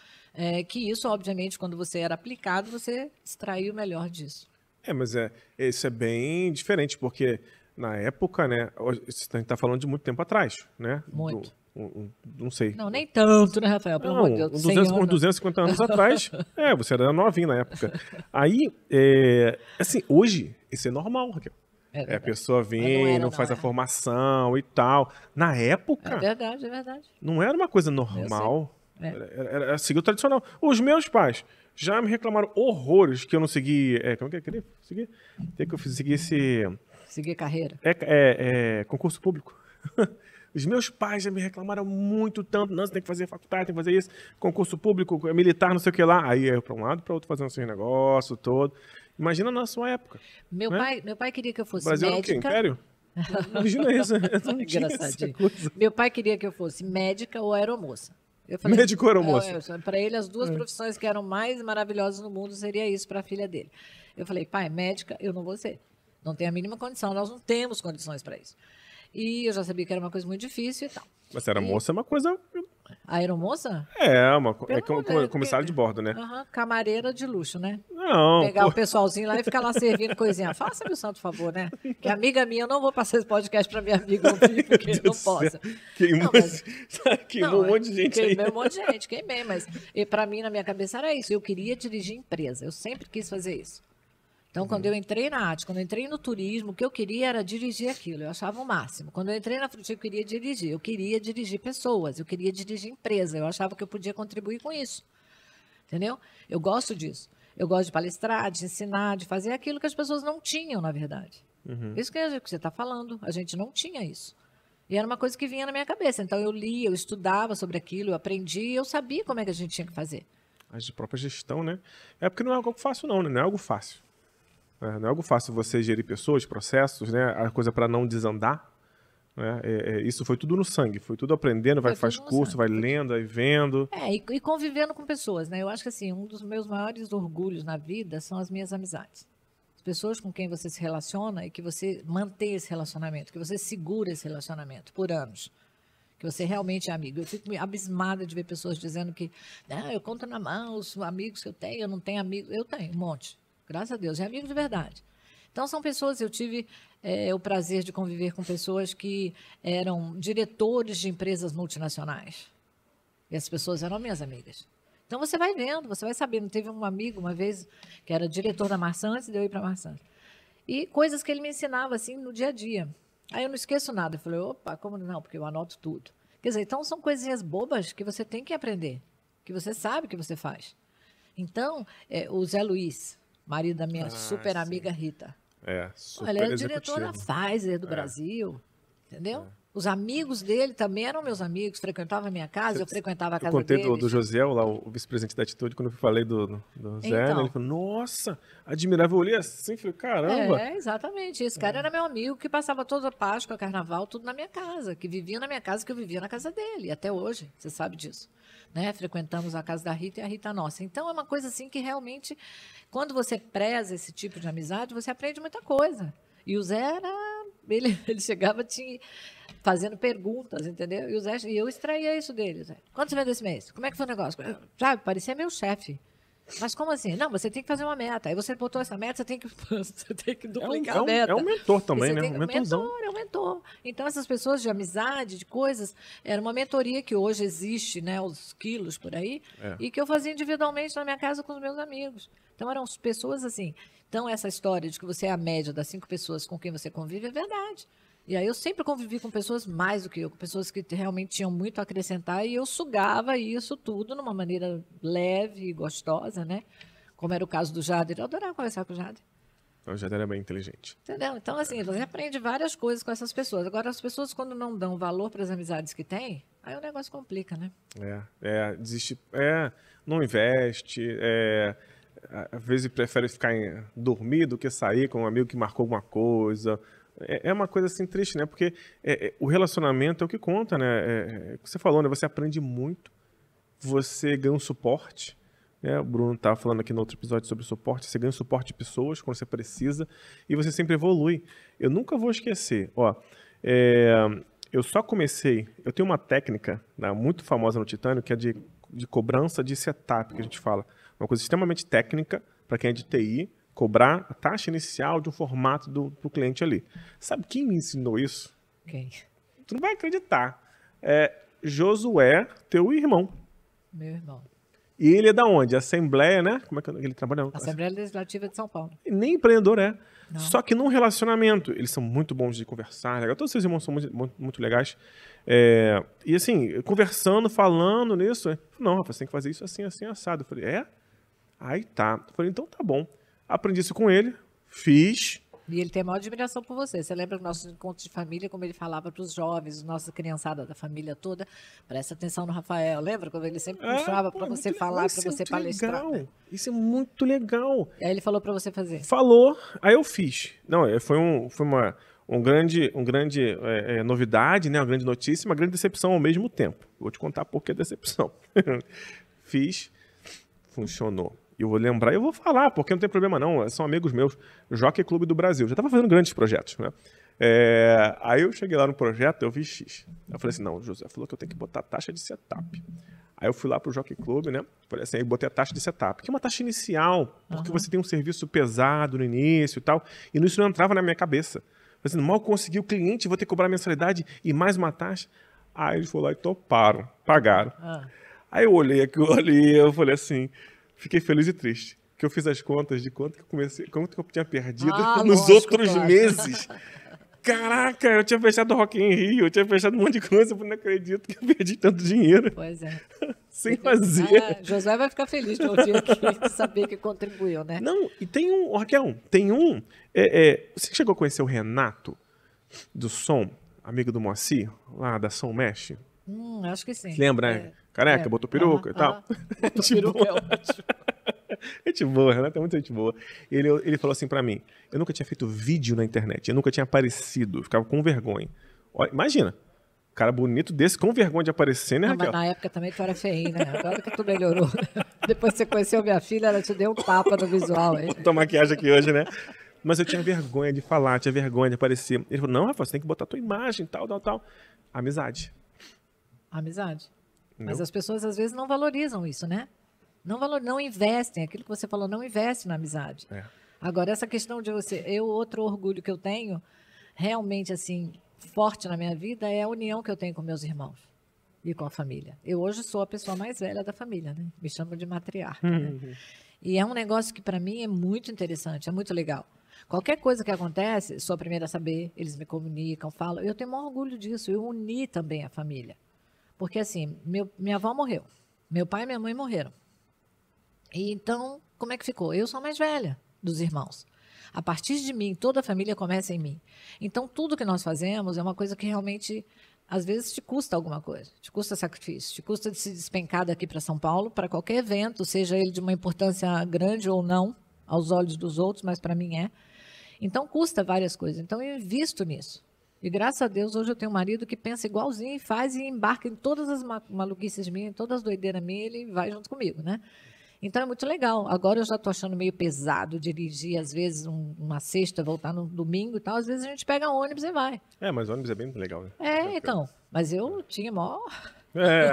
que isso, obviamente, quando você era aplicado, você extraía o melhor disso.
Mas isso é bem diferente, porque na época, né, a gente está falando de muito tempo atrás, né?
Muito.
Não sei.
Não, nem tanto, né, Rafael? Pelo amor de Deus.
Uns 250 anos atrás, você era novinho na época. Aí, assim, hoje, isso é normal, Raquel. A pessoa vem, não faz a formação e tal. Na época...
É verdade, é verdade.
Não era uma coisa normal. Era seguir o tradicional. Os meus pais já me reclamaram horrores que eu não segui... como é que eu queria seguir? Tem que eu segui esse...
Seguir carreira.
Concurso público. Os meus pais já me reclamaram muito, tanto. Não, você tem que fazer faculdade, tem que fazer isso. Concurso público, militar, não sei o que lá. Aí eu para um lado e para outro fazendo esse negócio todo. Imagina na sua época.
Meu pai queria que eu fosse
Brasil
médica.
Era o quê? Império? Imagina isso. Eu não tinha essa
Engraçadinho.
coisa.
Meu pai queria que eu fosse médica ou aeromoça. Eu falei,
Médico ou aeromoça?
Para ele, as duas profissões que eram mais maravilhosas no mundo seria isso para a filha dele. Eu falei, pai, médica, eu não vou ser. Não tenho a mínima condição, nós não temos condições para isso. E eu já sabia que era uma coisa muito difícil e tal.
Mas era moça é uma coisa...
A aeromoça?
É como comissário de bordo, né?
Camareira de luxo, né?
Não,
Pegar o pessoalzinho lá e ficar lá servindo coisinha. Faça-me o santo favor, né? Que amiga minha, eu não vou passar esse podcast para minha amiga ouvir, porque não posso.
Queimou um monte de gente aí.
Queimei um monte de gente, queimei, mas para mim, na minha cabeça, era isso. Eu queria dirigir empresa, eu sempre quis fazer isso. Então, quando eu entrei na arte, quando eu entrei no turismo, o que eu queria era dirigir aquilo, eu achava o máximo. Quando eu entrei na Frutico, eu queria dirigir pessoas, eu queria dirigir empresa, eu achava que eu podia contribuir com isso. Entendeu? Eu gosto disso. Eu gosto de palestrar, de ensinar, de fazer aquilo que as pessoas não tinham, na verdade. Isso que você está falando, a gente não tinha isso. E era uma coisa que vinha na minha cabeça. Então, eu lia, eu estudava sobre aquilo, eu aprendi, eu sabia como é que a gente tinha que fazer.
A própria gestão, né? É porque não é algo fácil, não, né? Não é algo fácil. Não é algo fácil você gerir pessoas, processos, né? A coisa para não desandar. Né? Isso foi tudo no sangue, foi tudo aprendendo, faz curso, vai lendo, vai vendo.
E convivendo com pessoas, né? Eu acho que assim, um dos meus maiores orgulhos na vida são as minhas amizades. As pessoas com quem você se relaciona e que você mantém esse relacionamento, que você segura esse relacionamento por anos. Que você realmente é amigo. Eu fico abismada de ver pessoas dizendo que eu conto na mão os amigos que eu tenho, eu não tenho amigos. Eu tenho um monte. Graças a Deus, é amigo de verdade. Então, são pessoas, eu tive o prazer de conviver com pessoas que eram diretores de empresas multinacionais. E as pessoas eram minhas amigas. Então, você vai vendo, você vai sabendo. Teve um amigo, uma vez, que era diretor da Marsan, antes de eu ir para a Marsan. E coisas que ele me ensinava, assim, no dia a dia. Aí eu não esqueço nada. Eu falei, opa, como não? Porque eu anoto tudo. Quer dizer, então, são coisinhas bobas que você tem que aprender, que você sabe que você faz. Então, o Zé Luiz, marido da minha super amiga Rita.
Super
ele era o diretor da Pfizer do Brasil, entendeu? Os amigos dele também eram meus amigos, frequentavam a minha casa, eu frequentava a casa dele.
Eu contei do Josiel, lá, o vice-presidente da Atitude, quando eu falei do Zé, então, né? Ele falou, nossa, admirável, eu olhei assim, falei, caramba.
Exatamente, esse cara era meu amigo, que passava toda a Páscoa, Carnaval, tudo na minha casa, que vivia na minha casa, que eu vivia na casa dele, até hoje, você sabe disso. Né? Frequentamos a casa da Rita e a Rita nossa. Então, é uma coisa assim que realmente, quando você preza esse tipo de amizade, você aprende muita coisa. E o Zé ele chegava fazendo perguntas, entendeu? E eu extraía isso dele. Zé. Quanto você vendeu esse mês? Como é que foi o negócio? Sabe, parecia meu chefe. Mas como assim? Não, você tem que fazer uma meta. Aí você botou essa meta, você tem que duplicar a meta.
É um mentor também, né?
Um mentor. Então, essas pessoas de amizade, de coisas, era uma mentoria que hoje existe, né? Os quilos por aí, e que eu fazia individualmente na minha casa com os meus amigos. Então, eram pessoas assim. Então, essa história de que você é a média das 5 pessoas com quem você convive é verdade. E aí eu sempre convivi com pessoas mais do que eu, com pessoas que realmente tinham muito a acrescentar, e eu sugava isso tudo numa maneira leve e gostosa, né? Como era o caso do Jader. Eu adorava conversar com o Jader.
O Jader é bem inteligente.
Entendeu? Então, assim, você aprende várias coisas com essas pessoas. Agora, as pessoas, quando não dão valor para as amizades que têm, aí o negócio complica, né?
Desiste, não investe, às vezes prefere ficar dormir do que sair com um amigo que marcou alguma coisa. É uma coisa assim triste, né? Porque o relacionamento é o que conta, né? O que você falou, né? Você aprende muito, você ganha um suporte, né? O Bruno estava falando aqui no outro episódio sobre suporte. Você ganha um suporte de pessoas quando você precisa e você sempre evolui. Eu nunca vou esquecer. Eu só comecei... Eu tenho uma técnica, né, muito famosa no Titânio, que é de cobrança de setup, que a gente fala. Uma coisa extremamente técnica para quem é de TI, cobrar a taxa inicial de um formato pro cliente ali. Sabe quem me ensinou isso?
Quem?
Tu não vai acreditar. Josué, teu irmão.
Meu irmão.
E ele é da onde? Assembleia, né? Como é que ele trabalha?
Assembleia Legislativa de São Paulo.
Nem empreendedor é.
Não.
Só que num relacionamento, eles são muito bons de conversar. Né? Todos os seus irmãos são muito legais. E assim, conversando, falando nisso. Não, Rafa, você tem que fazer isso assim, assim, assado. Eu falei, Aí tá. Eu falei, então tá bom. Aprendi isso com ele, fiz.
E ele tem a maior admiração por você. Você lembra dos nossos encontros de família, como ele falava para os jovens, nossa criançada da família toda, presta atenção no Rafael. Lembra quando ele sempre puxava para você falar, para você palestrar?
Legal. Isso é muito legal.
E aí ele falou para você fazer?
Falou, aí eu fiz. Não, foi novidade, né? Uma grande notícia e uma grande decepção ao mesmo tempo. Vou te contar por que decepção. Fiz, funcionou. Eu vou lembrar e eu vou falar, porque não tem problema não, são amigos meus, Jockey Clube do Brasil. Já estava fazendo grandes projetos, né? Aí eu cheguei lá no projeto, eu vi X. Eu falei assim, não, o José falou que eu tenho que botar taxa de setup. Aí eu fui lá pro Jockey Club, né? Falei assim, aí botei a taxa de setup, que é uma taxa inicial, porque você tem um serviço pesado no início e tal, e isso não entrava na minha cabeça. Falei assim, mal consegui o cliente, vou ter que cobrar mensalidade e mais uma taxa. Aí eles foram lá e toparam, pagaram. Aí eu olhei aquilo ali, eu falei assim, fiquei feliz e triste. Que eu fiz as contas de quanto que eu tinha perdido nos outros meses. Caraca, eu tinha fechado o Rock in Rio, eu tinha fechado um monte de coisa, eu não acredito que eu perdi tanto dinheiro.
Pois é.
Sem fazer.
Josué vai ficar feliz de ouvir aqui, de saber que contribuiu, né?
Não, e tem um, Raquel, você chegou a conhecer o Renato do Som, amigo do Moacir, lá da Som Mesh?
Acho que sim.
Lembra, né? Careca, botou peruca e tal.
Botou peruca, é ótimo.
Gente boa, Renato é muito gente boa. Ele falou assim pra mim, eu nunca tinha feito vídeo na internet, eu nunca tinha aparecido, eu ficava com vergonha. Olha, imagina, cara bonito desse, com vergonha de aparecer, né, Raquel?
Mas na época também tu era feinho, né? Agora que tu melhorou. Depois que você conheceu minha filha, ela te deu um tapa no visual. Hein?
Tô maquiagem aqui hoje, né? Mas eu tinha vergonha de falar, tinha vergonha de aparecer. Ele falou, não, Rafa, você tem que botar tua imagem, tal. Amizade.
Amizade.
Não?
Mas as pessoas às vezes não valorizam isso, né? Não investem. Aquilo que você falou, não investe na amizade. Agora, essa questão de outro orgulho que eu tenho, realmente, assim, forte na minha vida, é a união que eu tenho com meus irmãos e com a família. Eu hoje sou a pessoa mais velha da família, né? Me chamam de matriarca. Né? E é um negócio que, para mim, é muito interessante, é muito legal. Qualquer coisa que acontece, sou a primeira a saber, eles me comunicam, falam. Eu tenho o maior orgulho disso. Eu uni também a família. Porque, assim, minha avó morreu. Meu pai e minha mãe morreram. E então, como é que ficou? Eu sou a mais velha dos irmãos. A partir de mim, toda a família começa em mim. Então, tudo que nós fazemos é uma coisa que realmente, às vezes, te custa alguma coisa. Te custa sacrifício. Te custa de se despencar daqui para São Paulo, para qualquer evento, seja ele de uma importância grande ou não, aos olhos dos outros, mas para mim é. Então, custa várias coisas. Então, eu invisto nisso. E, graças a Deus, hoje eu tenho um marido que pensa igualzinho e faz e embarca em todas as maluquices minhas, em todas as doideiras minhas, ele vai junto comigo, né? Então é muito legal. Agora eu já estou achando meio pesado dirigir, às vezes, uma sexta, voltar no domingo e tal. Às vezes a gente pega ônibus e vai.
Mas ônibus é bem legal, né?
Então. Mas eu tinha maior...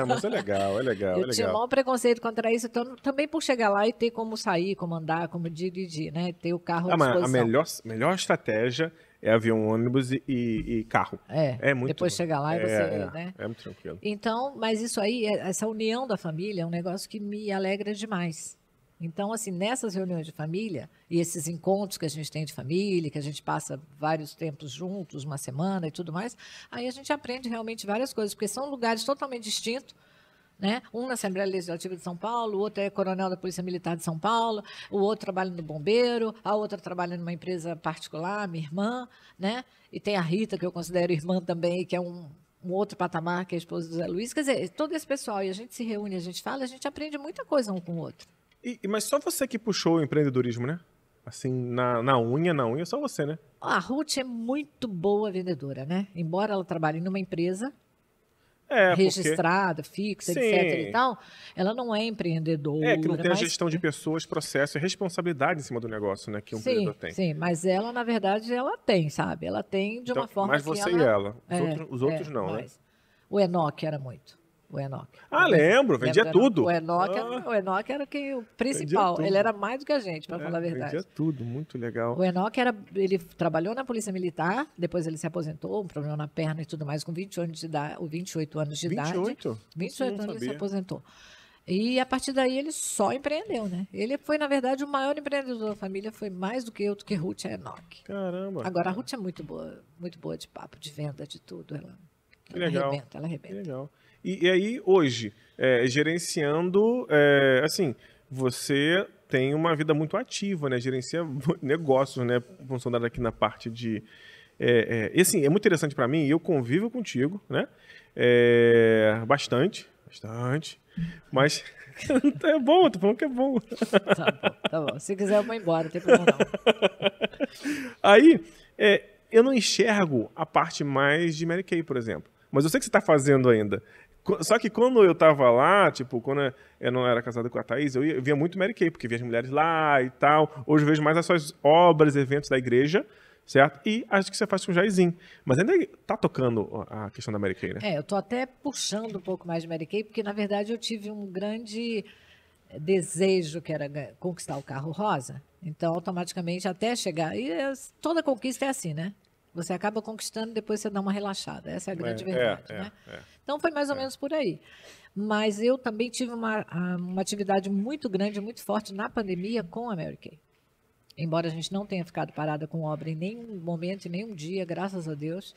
Mas é legal.
Eu tinha o maior preconceito contra isso. Então, também por chegar lá e ter como sair, como andar, como dirigir, né? Ter o carro à disposição.
Mas a melhor estratégia é avião, ônibus e carro. É muito
depois chegar lá e você, né?
É muito tranquilo.
Então, mas isso aí, essa união da família é um negócio que me alegra demais. Então, assim, nessas reuniões de família e esses encontros que a gente tem de família, que a gente passa vários tempos juntos, uma semana e tudo mais, aí a gente aprende realmente várias coisas, porque são lugares totalmente distintos, né? Um na Assembleia Legislativa de São Paulo, o outro é coronel da Polícia Militar de São Paulo, o outro trabalha no bombeiro, a outra trabalha numa empresa particular, minha irmã, né? E tem a Rita, que eu considero irmã também, que é um outro patamar, que é a esposa do Zé Luiz. Quer dizer, todo esse pessoal, e a gente se reúne, a gente fala, a gente aprende muita coisa um com o outro.
Mas só você que puxou o empreendedorismo, né? Assim, na unha, só você, né?
A Ruth é muito boa vendedora, né? Embora ela trabalhe numa empresa registrada, fixa, etc. e tal, ela não é empreendedora.
Que não tem a gestão de pessoas, processo e responsabilidade em cima do negócio, né? Que um empreendedor tem.
Sim, mas ela, na verdade, ela tem, sabe? Ela tem de uma forma
mas você e ela. Os outros não, né?
O Enoque era muito. O Enoque.
Lembro, vendia tudo.
O Enoque era o principal. Ele era mais do que a gente, para falar a verdade.
Vendia tudo, muito legal.
O Enoque ele trabalhou na Polícia Militar, depois ele se aposentou, um problema na perna e tudo mais, com 28 anos de idade. 28 anos ele se aposentou. E a partir daí ele só empreendeu, né? Ele foi, na verdade, o maior empreendedor da família, foi mais do que eu, do que Ruth e Enoque.
Caramba.
Agora, a Ruth é muito boa de papo, de venda, de tudo. Ela arrebenta.
Que legal. E aí, hoje, gerenciando, assim, você tem uma vida muito ativa, né? Gerencia negócios, né? Funcionando aqui na parte de... E assim, é muito interessante para mim, eu convivo contigo, né? Bastante, mas é bom, tô falando que é bom.
Tá bom. Se quiser eu vou embora, não tem problema não.
Aí, eu não enxergo a parte mais de Mary Kay, por exemplo. Mas eu sei que você está fazendo ainda. Só que quando eu tava lá, tipo, quando eu não era casado com a Thaís, eu via muito Mary Kay, porque via as mulheres lá e tal. Hoje eu vejo mais as suas obras, eventos da igreja, certo? E acho que você faz com o Jairzinho. Mas ainda tá tocando a questão da Mary Kay, né?
Eu tô até puxando um pouco mais de Mary Kay, porque na verdade eu tive um grande desejo que era conquistar o carro rosa. Então, automaticamente, até chegar... E toda conquista é assim, né? Você acaba conquistando e depois você dá uma relaxada. Essa é a grande verdade, né? Então, foi mais ou menos por aí. Mas eu também tive uma atividade muito grande, muito forte na pandemia com a Mary Kay. Embora a gente não tenha ficado parada com obra em nenhum momento, em nenhum dia, graças a Deus.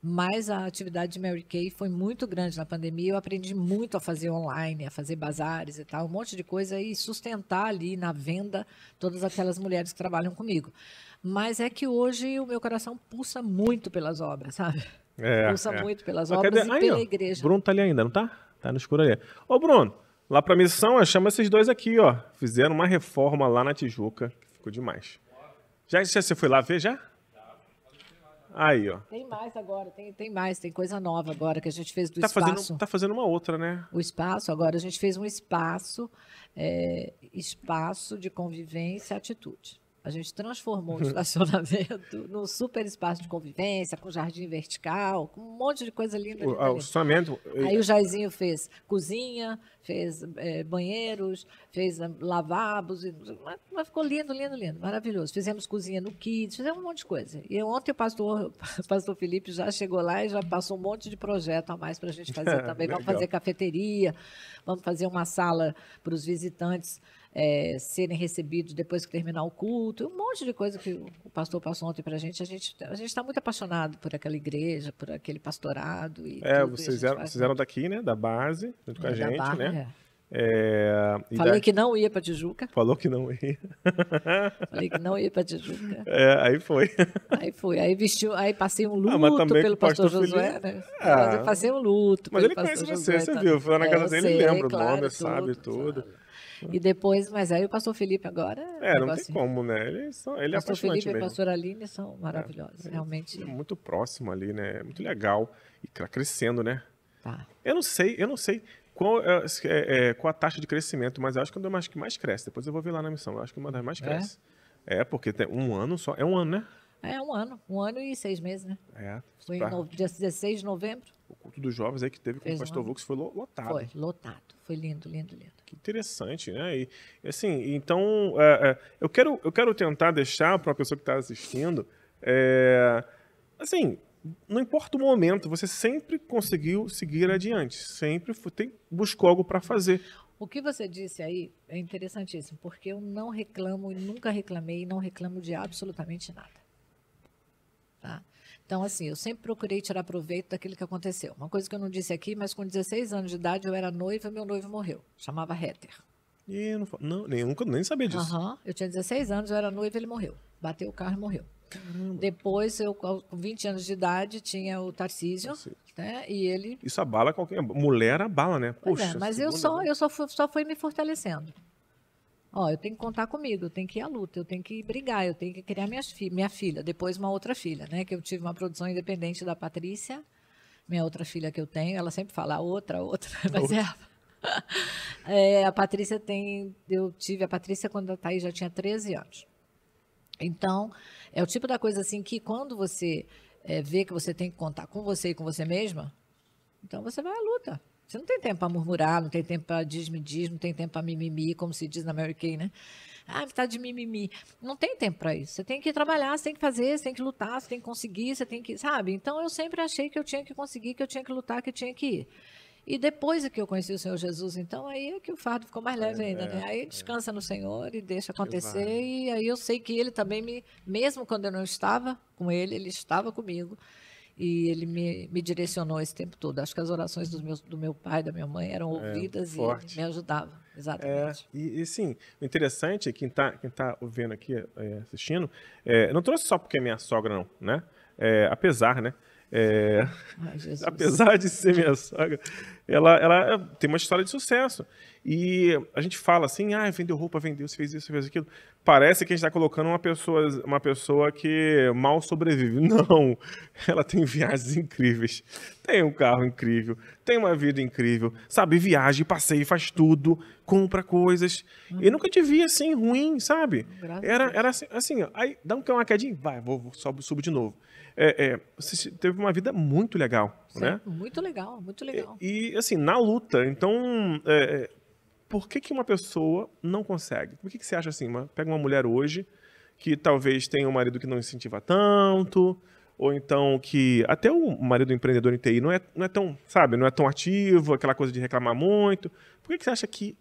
Mas a atividade de Mary Kay foi muito grande na pandemia. Eu aprendi muito a fazer online, a fazer bazares e tal, um monte de coisa e sustentar ali na venda todas aquelas mulheres que trabalham comigo. Mas é que hoje o meu coração pulsa muito pelas obras, sabe? Pulsa muito pelas obras e pela igreja.
Bruno tá ali ainda, não tá? Tá no escuro ali. Ô, Bruno, lá pra missão, chama esses dois aqui, ó. Fizeram uma reforma lá na Tijuca, que ficou demais. Já você foi lá ver, já? Aí, ó.
Tem mais agora, tem mais, tem coisa nova agora que a gente fez do espaço.
Tá fazendo uma outra, né?
O espaço, agora a gente fez um espaço de convivência e atitude. A gente transformou o estacionamento num super espaço de convivência, com jardim vertical, com um monte de coisa linda.
O estacionamento...
Aí o Jairzinho fez cozinha, fez banheiros, fez lavabos, mas ficou lindo, lindo, lindo, maravilhoso. Fizemos cozinha no Kids, fizemos um monte de coisa. E ontem o pastor Felipe já chegou lá e já passou um monte de projeto a mais para a gente fazer também. Vamos fazer cafeteria, vamos fazer uma sala para os visitantes serem recebidos depois que terminar o culto, um monte de coisa que o pastor passou ontem para a gente está muito apaixonado por aquela igreja, por aquele pastorado. E
vocês eram daqui, né, da base, junto com a gente,
barra,
né?
Falei que não ia para Tijuca.
Falou que não ia.
Falei que não ia para Tijuca.
Aí foi.
Aí passei um luto pelo pastor Josué, né? Eu passei um luto.
Mas ele conhece você viu? Foi lá na casa dele, ele lembra o nome, sabe tudo.
E depois, mas aí o pastor Felipe agora...
não tem como, né? Ele é
pastor Felipe
mesmo.
E a pastora Aline são maravilhosos, realmente.
É muito próximo ali, né? Muito legal. E crescendo, né?
Tá.
Eu não sei qual a taxa de crescimento, mas eu acho que é uma das que mais cresce. Depois eu vou ver lá na missão. Eu acho que é uma das mais cresce. Porque tem um ano só. É um ano, né?
É um ano. 1 ano e 6 meses, né? Foi dia 16 de novembro.
O culto dos jovens aí que teve com o pastor Vux foi lotado.
Foi, lotado. Foi lindo, lindo, lindo.
Que interessante, né? E assim, então, eu quero tentar deixar para a pessoa que está assistindo, assim, não importa o momento, você sempre conseguiu seguir adiante, sempre buscou algo para fazer.
O que você disse aí é interessantíssimo, porque eu não reclamo e nunca reclamei e não reclamo de absolutamente nada. Tá? Então, assim, eu sempre procurei tirar proveito daquilo que aconteceu. Uma coisa que eu não disse aqui, mas com 16 anos de idade eu era noiva e meu noivo morreu. Chamava Heter.
E eu nunca nem sabia disso.
Eu tinha 16 anos, eu era noiva e ele morreu. Bateu o carro e morreu. Caramba. Depois, eu com 20 anos de idade, tinha o Tarcísio, né? E ele...
Isso abala qualquer... Mulher abala, né?
Poxa, mas eu só fui me fortalecendo. Eu tenho que contar comigo, eu tenho que ir à luta, eu tenho que brigar, eu tenho que criar minha filha, depois uma outra filha, né? Que eu tive uma produção independente da Patrícia, minha outra filha que eu tenho, ela sempre fala outra, mas a Patrícia eu tive a Patrícia quando a Thaís já tinha 13 anos. Então, é o tipo da coisa assim que quando você vê que você tem que contar com você e com você mesma, então você vai à luta. Você não tem tempo para murmurar, não tem tempo para diz-me-diz, não tem tempo para mimimi, como se diz na Mary Kay, né? Tá de mimimi. Não tem tempo para isso. Você tem que trabalhar, você tem que fazer, você tem que lutar, você tem que conseguir, você tem que... Sabe? Então, eu sempre achei que eu tinha que conseguir, que eu tinha que lutar, que eu tinha que ir. E depois que eu conheci o Senhor Jesus, então, aí é que o fardo ficou mais leve ainda, né? Aí descansa no Senhor e deixa acontecer. E aí eu sei que Ele também mesmo quando eu não estava com Ele, Ele estava comigo. E ele me direcionou esse tempo todo. Acho que as orações do meu pai, da minha mãe, eram ouvidas e me ajudavam. Exatamente.
E sim, o interessante é que quem tá vendo aqui, assistindo, não trouxe só porque é minha sogra, não, né? Apesar, né? Apesar de ser minha sogra, ela tem uma história de sucesso. E a gente fala assim, vendeu roupa, vendeu, você fez isso, você fez aquilo. Parece que a gente está colocando uma pessoa que mal sobrevive. Não, ela tem viagens incríveis, tem um carro incrível, tem uma vida incrível, sabe? Viaja, passeia, faz tudo, compra coisas. Eu nunca te vi assim, ruim, sabe? Era assim, ó, aí dá uma quedinha, vai, subo de novo. Você teve uma vida muito legal,
Sim,
né?
muito legal, muito legal.
E assim, na luta, então, por que uma pessoa não consegue? Por que você acha assim? Pega uma mulher hoje que talvez tenha um marido que não incentiva tanto, ou então que até o marido empreendedor em TI não é tão, sabe, não é tão ativo, aquela coisa de reclamar muito. Por que você acha que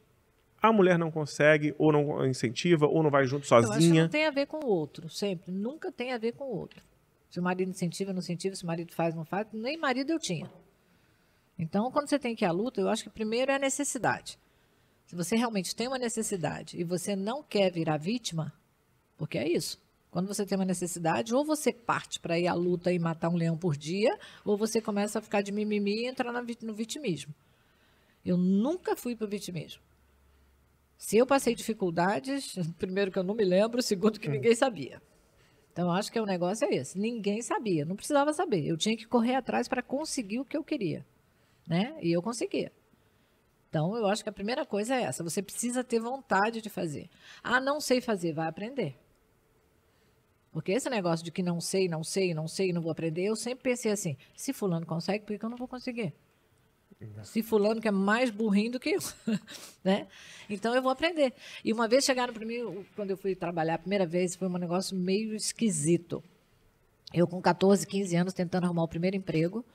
a mulher não consegue, ou não incentiva, ou não vai junto
Eu acho que
sozinha?
não tem a ver com o outro, sempre. Nunca tem a ver com o outro. Se o marido incentiva, não incentiva, se o marido faz, não faz, nem marido eu tinha. Então, quando você tem que ir à luta, eu acho que primeiro é a necessidade. Se você realmente tem uma necessidade e você não quer virar vítima, porque é isso. Quando você tem uma necessidade, ou você parte para ir à luta e matar um leão por dia, ou você começa a ficar de mimimi e entrar no vitimismo. Eu nunca fui para o vitimismo. Se eu passei dificuldades, primeiro que eu não me lembro, segundo que ninguém sabia. Então, eu acho que o negócio é esse. Ninguém sabia, não precisava saber. Eu tinha que correr atrás para conseguir o que eu queria. Né? E eu conseguia. Então, eu acho que a primeira coisa é essa. Você precisa ter vontade de fazer. Não sei fazer, vai aprender. Porque esse negócio de que não sei, não vou aprender, eu sempre pensei assim, se fulano consegue, por que eu não vou conseguir? Se fulano que é mais burrinho do que eu, né? Então eu vou aprender. E uma vez chegaram para mim, quando eu fui trabalhar a primeira vez, foi um negócio meio esquisito. Eu com 14, 15 anos tentando arrumar o primeiro emprego.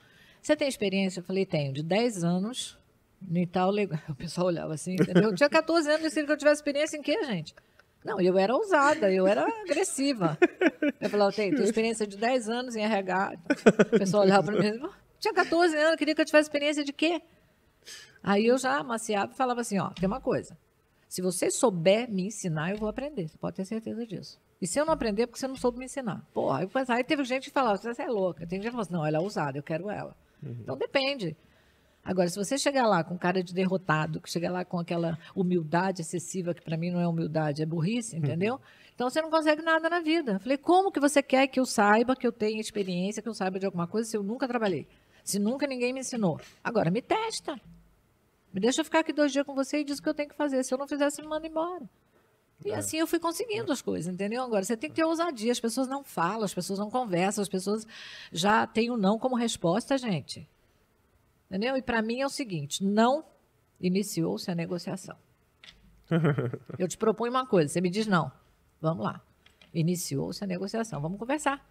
Você tem experiência? Eu falei, tenho, de 10 anos em tal legal. O pessoal olhava assim, entendeu? Eu tinha 14 anos, dizendo que eu tivesse experiência em quê, gente? Não, eu era ousada, eu era agressiva. Eu falava, eu tenho experiência de 10 anos em RH. O pessoal olhava para mim, tinha 14 anos, queria que eu tivesse experiência de quê? Aí eu já amaciava e falava assim, tem uma coisa. Se você souber me ensinar, eu vou aprender. Você pode ter certeza disso. E se eu não aprender, é porque você não soube me ensinar. Porra, aí teve gente que falava, você é louca. Tem gente que falou assim, não, ela é ousada, eu quero ela. Então depende. Agora, se você chegar lá com cara de derrotado, que chegar lá com aquela humildade excessiva, que para mim não é humildade, é burrice, entendeu? Então você não consegue nada na vida. Eu falei, como que você quer que eu saiba, que eu tenha experiência, que eu saiba de alguma coisa, se eu nunca trabalhei? Se nunca ninguém me ensinou? Agora, me testa. Me deixa eu ficar aqui 2 dias com você e diz o que eu tenho que fazer. Se eu não fizer, você me manda embora. E assim eu fui conseguindo as coisas, entendeu? Agora, você tem que ter ousadia. As pessoas não falam, as pessoas não conversam, as pessoas já têm o não como resposta, gente. Entendeu? E para mim é o seguinte, não iniciou-se a negociação. Eu te proponho uma coisa, você me diz não. Vamos lá. Iniciou-se a negociação, vamos conversar.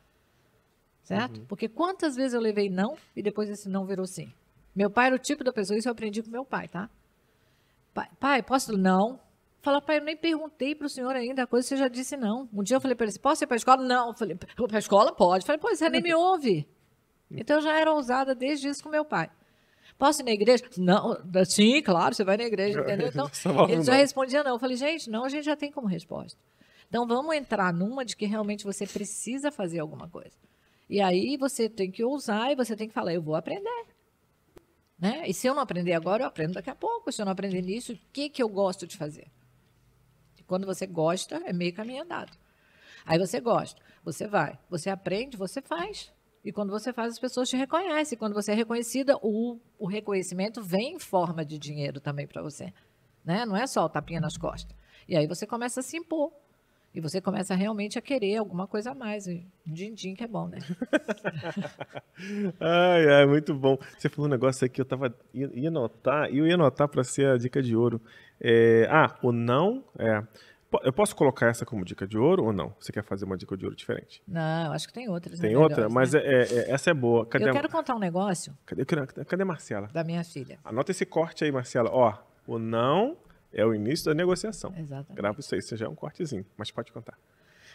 Certo? Porque quantas vezes eu levei não e depois esse não virou sim? Meu pai era o tipo da pessoa, isso eu aprendi com meu pai, tá? Pai, posso? Não. Fala, pai, eu nem perguntei para o senhor ainda a coisa, você já disse não. Um dia eu falei para ele, posso ir para a escola? Não. Eu falei, para a escola pode. Eu falei, pô, você nem me ouve. Então eu já era ousada desde isso com meu pai. Posso ir na igreja? Não, sim, claro, você vai na igreja, entendeu? Então, ele já respondia não. Eu falei, gente, não, a gente já tem como resposta. Então, vamos entrar numa de que realmente você precisa fazer alguma coisa. E aí você tem que ousar e você tem que falar, eu vou aprender. Né? E se eu não aprender agora, eu aprendo daqui a pouco. Se eu não aprender nisso, o que eu gosto de fazer? E quando você gosta, é meio caminho andado. Aí você gosta, você vai, você aprende, você faz. E quando você faz, as pessoas te reconhecem. Quando você é reconhecida, o reconhecimento vem em forma de dinheiro também para você. Né? Não é só o tapinha nas costas. E aí você começa a se impor. E você começa realmente a querer alguma coisa a mais. E din-din que é bom, né?
Ai, muito bom. Você falou um negócio aí que ia anotar, e eu ia anotar para ser a dica de ouro. O não é... Eu posso colocar essa como dica de ouro ou não? Você quer fazer uma dica de ouro diferente?
Não, acho que tem outras.
Tem outra? Mas
né?
Essa é boa.
Eu quero contar um negócio.
Cadê a Marcela?
Da minha filha.
Anota esse corte aí, Marcela. O não é o início da negociação.
Exatamente.
Grava isso aí, isso já é um cortezinho, mas pode contar.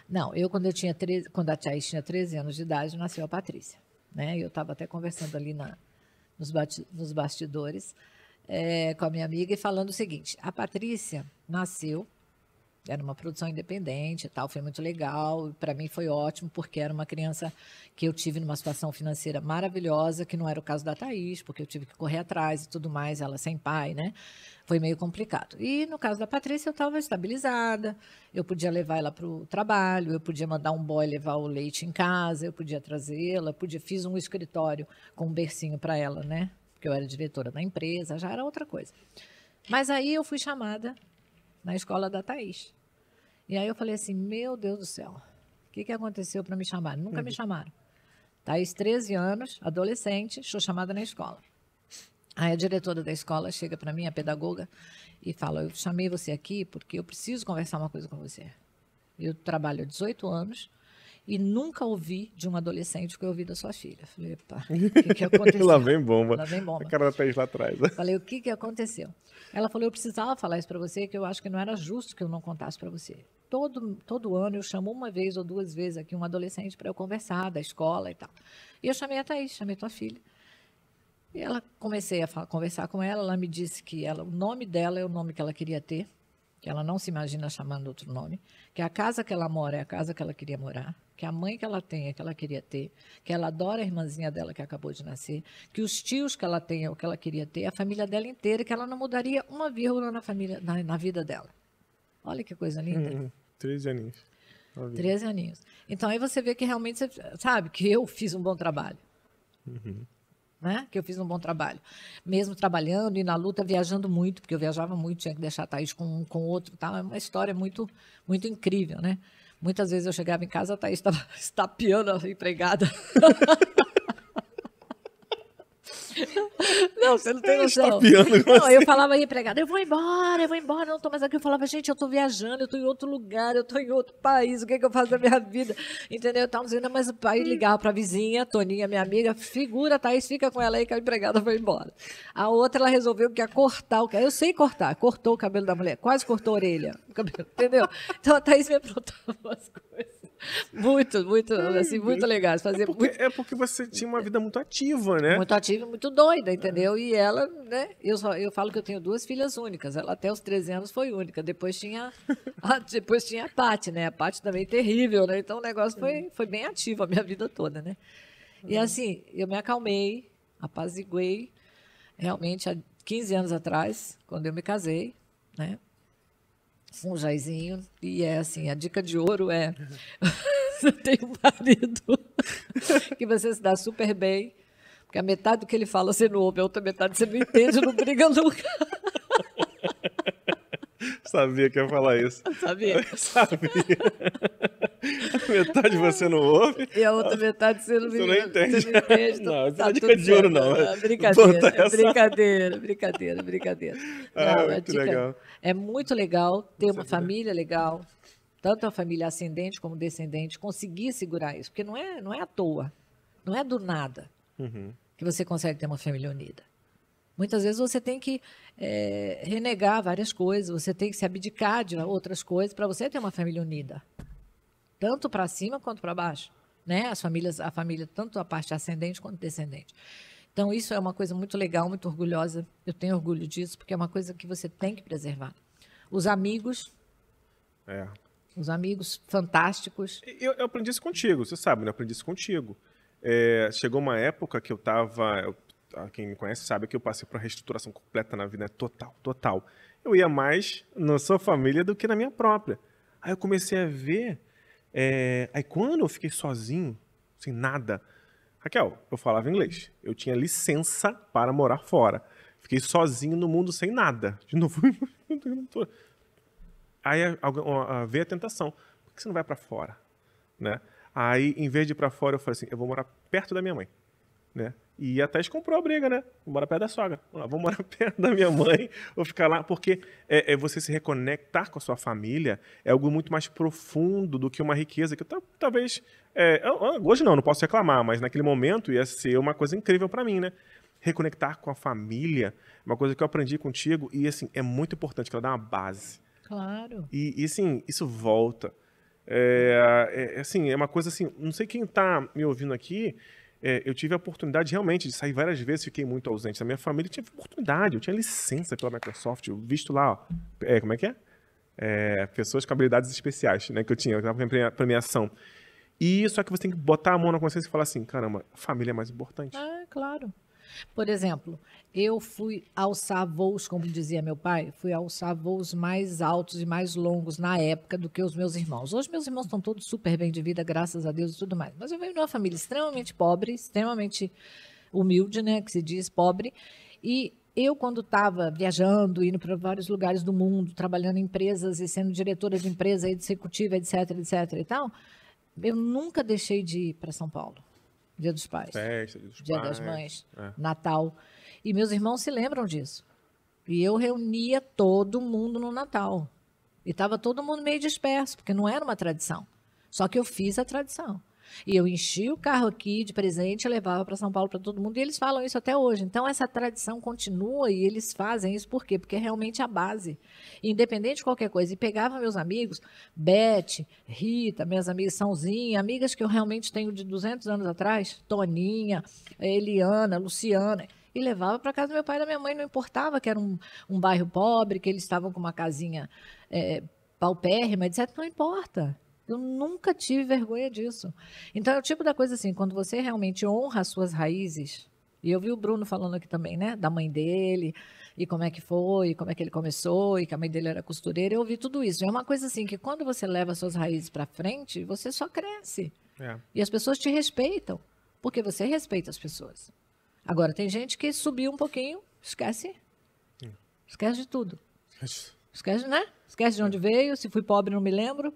Não, quando a Thaís tinha 13 anos de idade, nasceu a Patrícia. Né? Eu estava até conversando ali nos bastidores com a minha amiga e falando o seguinte, a Patrícia nasceu Era uma produção independente e tal, foi muito legal. Para mim foi ótimo, porque era uma criança que eu tive numa situação financeira maravilhosa, que não era o caso da Thaís, porque eu tive que correr atrás e tudo mais, ela sem pai, né? Foi meio complicado. E no caso da Patrícia, eu estava estabilizada, eu podia levar ela para o trabalho, eu podia mandar um boy levar o leite em casa, eu podia trazê-la, fiz um escritório com um bercinho para ela, né? Porque eu era diretora da empresa, já era outra coisa. Mas aí eu fui chamada na escola da Thaís. E aí eu falei assim, meu Deus do céu, o que aconteceu para me chamar? Nunca me chamaram. Thaís, 13 anos, adolescente, sou chamada na escola. Aí a diretora da escola chega para mim, a pedagoga, e fala, eu chamei você aqui porque eu preciso conversar uma coisa com você. Eu trabalho há 18 anos e nunca ouvi de um adolescente o que eu ouvi da sua filha. Falei, epa, o que aconteceu?
Lá vem bomba.
Lá vem bomba.
A cara da Thaís lá atrás.
Falei, o que aconteceu? Ela falou, eu precisava falar isso para você, que eu acho que não era justo que eu não contasse para você. Todo ano eu chamo uma vez ou duas vezes aqui um adolescente para eu conversar, da escola e tal. E eu chamei a Thaís, chamei tua filha. E comecei a conversar com ela, ela me disse que o nome dela é o nome que ela queria ter, que ela não se imagina chamando outro nome, que a casa que ela mora é a casa que ela queria morar, que a mãe que ela tem é que ela queria ter, que ela adora a irmãzinha dela que acabou de nascer, que os tios que ela tem é o que ela queria ter, a família dela inteira, que ela não mudaria uma vírgula na vida dela. Olha que coisa linda.
13 aninhos.
13 aninhos. Então, aí você vê que realmente, você sabe, que eu fiz um bom trabalho. Né? Que eu fiz um bom trabalho. Mesmo trabalhando e na luta, viajando muito, porque eu viajava muito, tinha que deixar a Thaís com outro. Tá? É uma história muito, muito incrível, né? Muitas vezes eu chegava em casa, a Thaís estava estapeando a empregada. Não, você não tem noção. Não, eu falava aí, empregada, eu vou embora, não estou mais aqui. Eu falava, gente, eu estou viajando, eu estou em outro lugar, eu estou em outro país, o que eu faço da minha vida? Entendeu? Eu estava dizendo, mas o pai ligava para a vizinha, Toninha, minha amiga, figura, Thaís, fica com ela aí que a empregada foi embora. A outra, ela resolveu que ia cortar o cabelo. Eu sei cortar, cortou o cabelo da mulher, quase cortou a orelha, o cabelo, entendeu? Então a Thaís me aprontava umas coisas. Muito, muito, assim, muito legais.
É porque você tinha uma vida muito ativa, né?
Muito ativa e muito doida, entendeu? E ela, né? Eu falo que eu tenho 2 filhas únicas. Ela até os 13 anos foi única. Depois tinha a Paty, né? A Paty também terrível, né? Então o negócio foi bem ativo a minha vida toda, né? E assim, eu me acalmei, apaziguei, realmente há 15 anos atrás, quando eu me casei, né? Um Jairzinho, e assim, a dica de ouro é você tem um marido que você se dá super bem, porque a metade do que ele fala você não ouve, a outra metade você não entende, não briga nunca.
Sabia que ia falar isso.
Sabia?
Sabia. A metade você não ouve.
E a outra metade você não
entende.
Você não entende.
Não, isso não é dica de ouro, não.
Brincadeira.
Ah, muito legal.
É muito legal ter uma família legal, tanto a família ascendente como descendente, conseguir segurar isso, porque não é à toa, não é do nada que você consegue ter uma família unida. Muitas vezes você tem que renegar várias coisas, você tem que se abdicar de outras coisas para você ter uma família unida. Tanto para cima quanto para baixo. Né? A família, tanto a parte ascendente quanto descendente. Então, isso é uma coisa muito legal, muito orgulhosa. Eu tenho orgulho disso, porque é uma coisa que você tem que preservar. Os amigos. Os amigos fantásticos.
Eu aprendi isso contigo, você sabe, né? Eu aprendi isso contigo. Chegou uma época que eu estava... Quem me conhece sabe que eu passei por uma reestruturação completa na vida, total. Eu ia mais na sua família do que na minha própria. Aí eu comecei a ver... Aí quando eu fiquei sozinho, sem nada... Raquel, eu falava inglês. Eu tinha licença para morar fora. Fiquei sozinho no mundo sem nada. De novo. Aí veio a tentação. Por que você não vai para fora? Né? Aí, em vez de ir para fora, eu falei assim, eu vou morar perto da minha mãe. Né? E a Thaís comprou a briga, né? Vou morar perto da sogra. Vou morar perto da minha mãe, vou ficar lá. Porque você se reconectar com a sua família é algo muito mais profundo do que uma riqueza que talvez... hoje não posso reclamar, mas naquele momento ia ser uma coisa incrível para mim, né? Reconectar com a família, uma coisa que eu aprendi contigo, e assim, é muito importante que ela dá uma base.
Claro.
E assim, isso volta. Assim, é uma coisa assim, não sei quem está me ouvindo aqui, eu tive a oportunidade realmente de sair várias vezes, fiquei muito ausente da minha família, tive oportunidade, eu tinha licença pela Microsoft, o visto lá, ó, como é que é? pessoas com habilidades especiais, né, que eu tava em premiação. E só que você tem que botar a mão na consciência e falar assim, caramba, a família é mais importante.
Claro. Por exemplo, eu fui alçar voos, como dizia meu pai, fui alçar voos mais altos e mais longos na época do que os meus irmãos. Hoje meus irmãos estão todos super bem de vida, graças a Deus e tudo mais. Mas eu venho de uma família extremamente pobre, extremamente humilde, né, que se diz pobre. E eu, quando estava viajando, indo para vários lugares do mundo, trabalhando em empresas e sendo diretora de empresa, executiva, etc e tal, eu nunca deixei de ir para São Paulo. Dia dos Pais,
Festa,
Dia das Mães, Natal. E meus irmãos se lembram disso. E eu reunia todo mundo no Natal. E estava todo mundo meio disperso, porque não era uma tradição. Só que eu fiz a tradição. E eu enchi o carro aqui de presente e levava para São Paulo para todo mundo. E eles falam isso até hoje. Então, essa tradição continua e eles fazem isso por quê? Porque é realmente a base. Independente de qualquer coisa. E pegava meus amigos, Beth, Rita, minhas amigas Sãozinha, amigas que eu realmente tenho de 200 anos atrás, Toninha, Eliana, Luciana, e levava para casa do meu pai e da minha mãe. Não importava que era um bairro pobre, que eles estavam com uma casinha paupérrima, etc. Não importa. Eu nunca tive vergonha disso. Então, é o tipo da coisa assim, quando você realmente honra as suas raízes, e eu vi o Bruno falando aqui também, né, da mãe dele, e como é que foi, e como é que ele começou, e que a mãe dele era costureira, eu ouvi tudo isso. É uma coisa assim, que quando você leva as suas raízes para frente, você só cresce. E as pessoas te respeitam, porque você respeita as pessoas. Agora, tem gente que subiu um pouquinho, esquece de tudo. Esquece, né? Esquece de onde veio, se fui pobre não me lembro.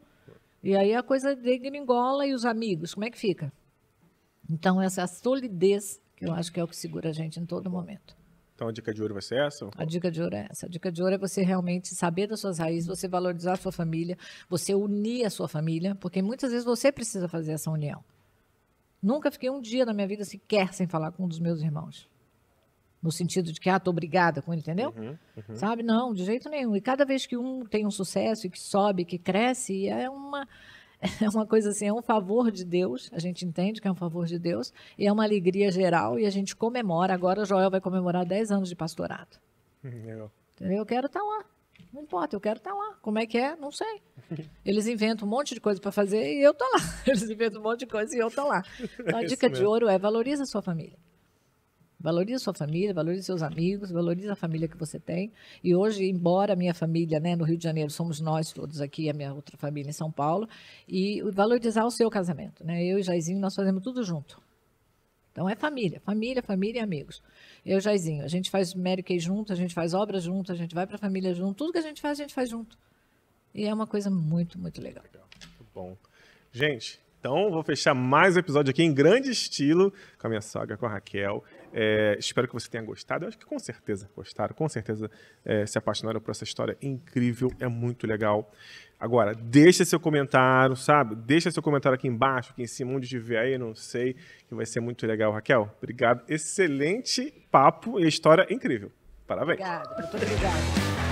E aí a coisa degringola e os amigos, como é que fica? Então, essa solidez, que eu acho que é o que segura a gente em todo momento.
Então, a dica de ouro vai ser essa?
A dica de ouro é essa. A dica de ouro é você realmente saber das suas raízes, você valorizar a sua família, você unir a sua família, porque muitas vezes você precisa fazer essa união. Nunca fiquei um dia na minha vida sequer sem falar com um dos meus irmãos. No sentido de que, tô brigada com ele, entendeu? Sabe? Não, de jeito nenhum. E cada vez que um tem um sucesso e que sobe, que cresce, é uma coisa assim, é um favor de Deus. A gente entende que é um favor de Deus. E é uma alegria geral e a gente comemora. Agora o Joel vai comemorar 10 anos de pastorado.
Legal.
Entendeu? Eu quero estar lá. Não importa, eu quero estar lá. Como é que é? Não sei. Eles inventam um monte de coisa para fazer e eu tô lá. Eles inventam um monte de coisa e eu tô lá. Então a dica de ouro é valoriza a sua família. Valorize sua família, valorize seus amigos, valorize a família que você tem. E hoje, embora a minha família, né, no Rio de Janeiro, somos nós todos aqui, a minha outra família em São Paulo, e valorizar o seu casamento. Né? Eu e Jairzinho, nós fazemos tudo junto. Então, é família, família, família e amigos. Eu e Jairzinho, a gente faz Mary Kay junto, a gente faz obras junto, a gente vai para a família junto. Tudo que a gente faz junto. E é uma coisa muito, muito legal.
Muito bom. Gente, então vou fechar mais um episódio aqui em grande estilo com a minha sogra, com a Raquel. Espero que você tenha gostado. Eu acho que com certeza gostaram, com certeza se apaixonaram por essa história incrível, é muito legal. Agora, deixa seu comentário, sabe? Deixa seu comentário aqui embaixo, aqui em cima, onde estiver aí, não sei, que vai ser muito legal. Raquel, obrigado. Excelente papo e história incrível. Parabéns.
Obrigada, muito obrigada.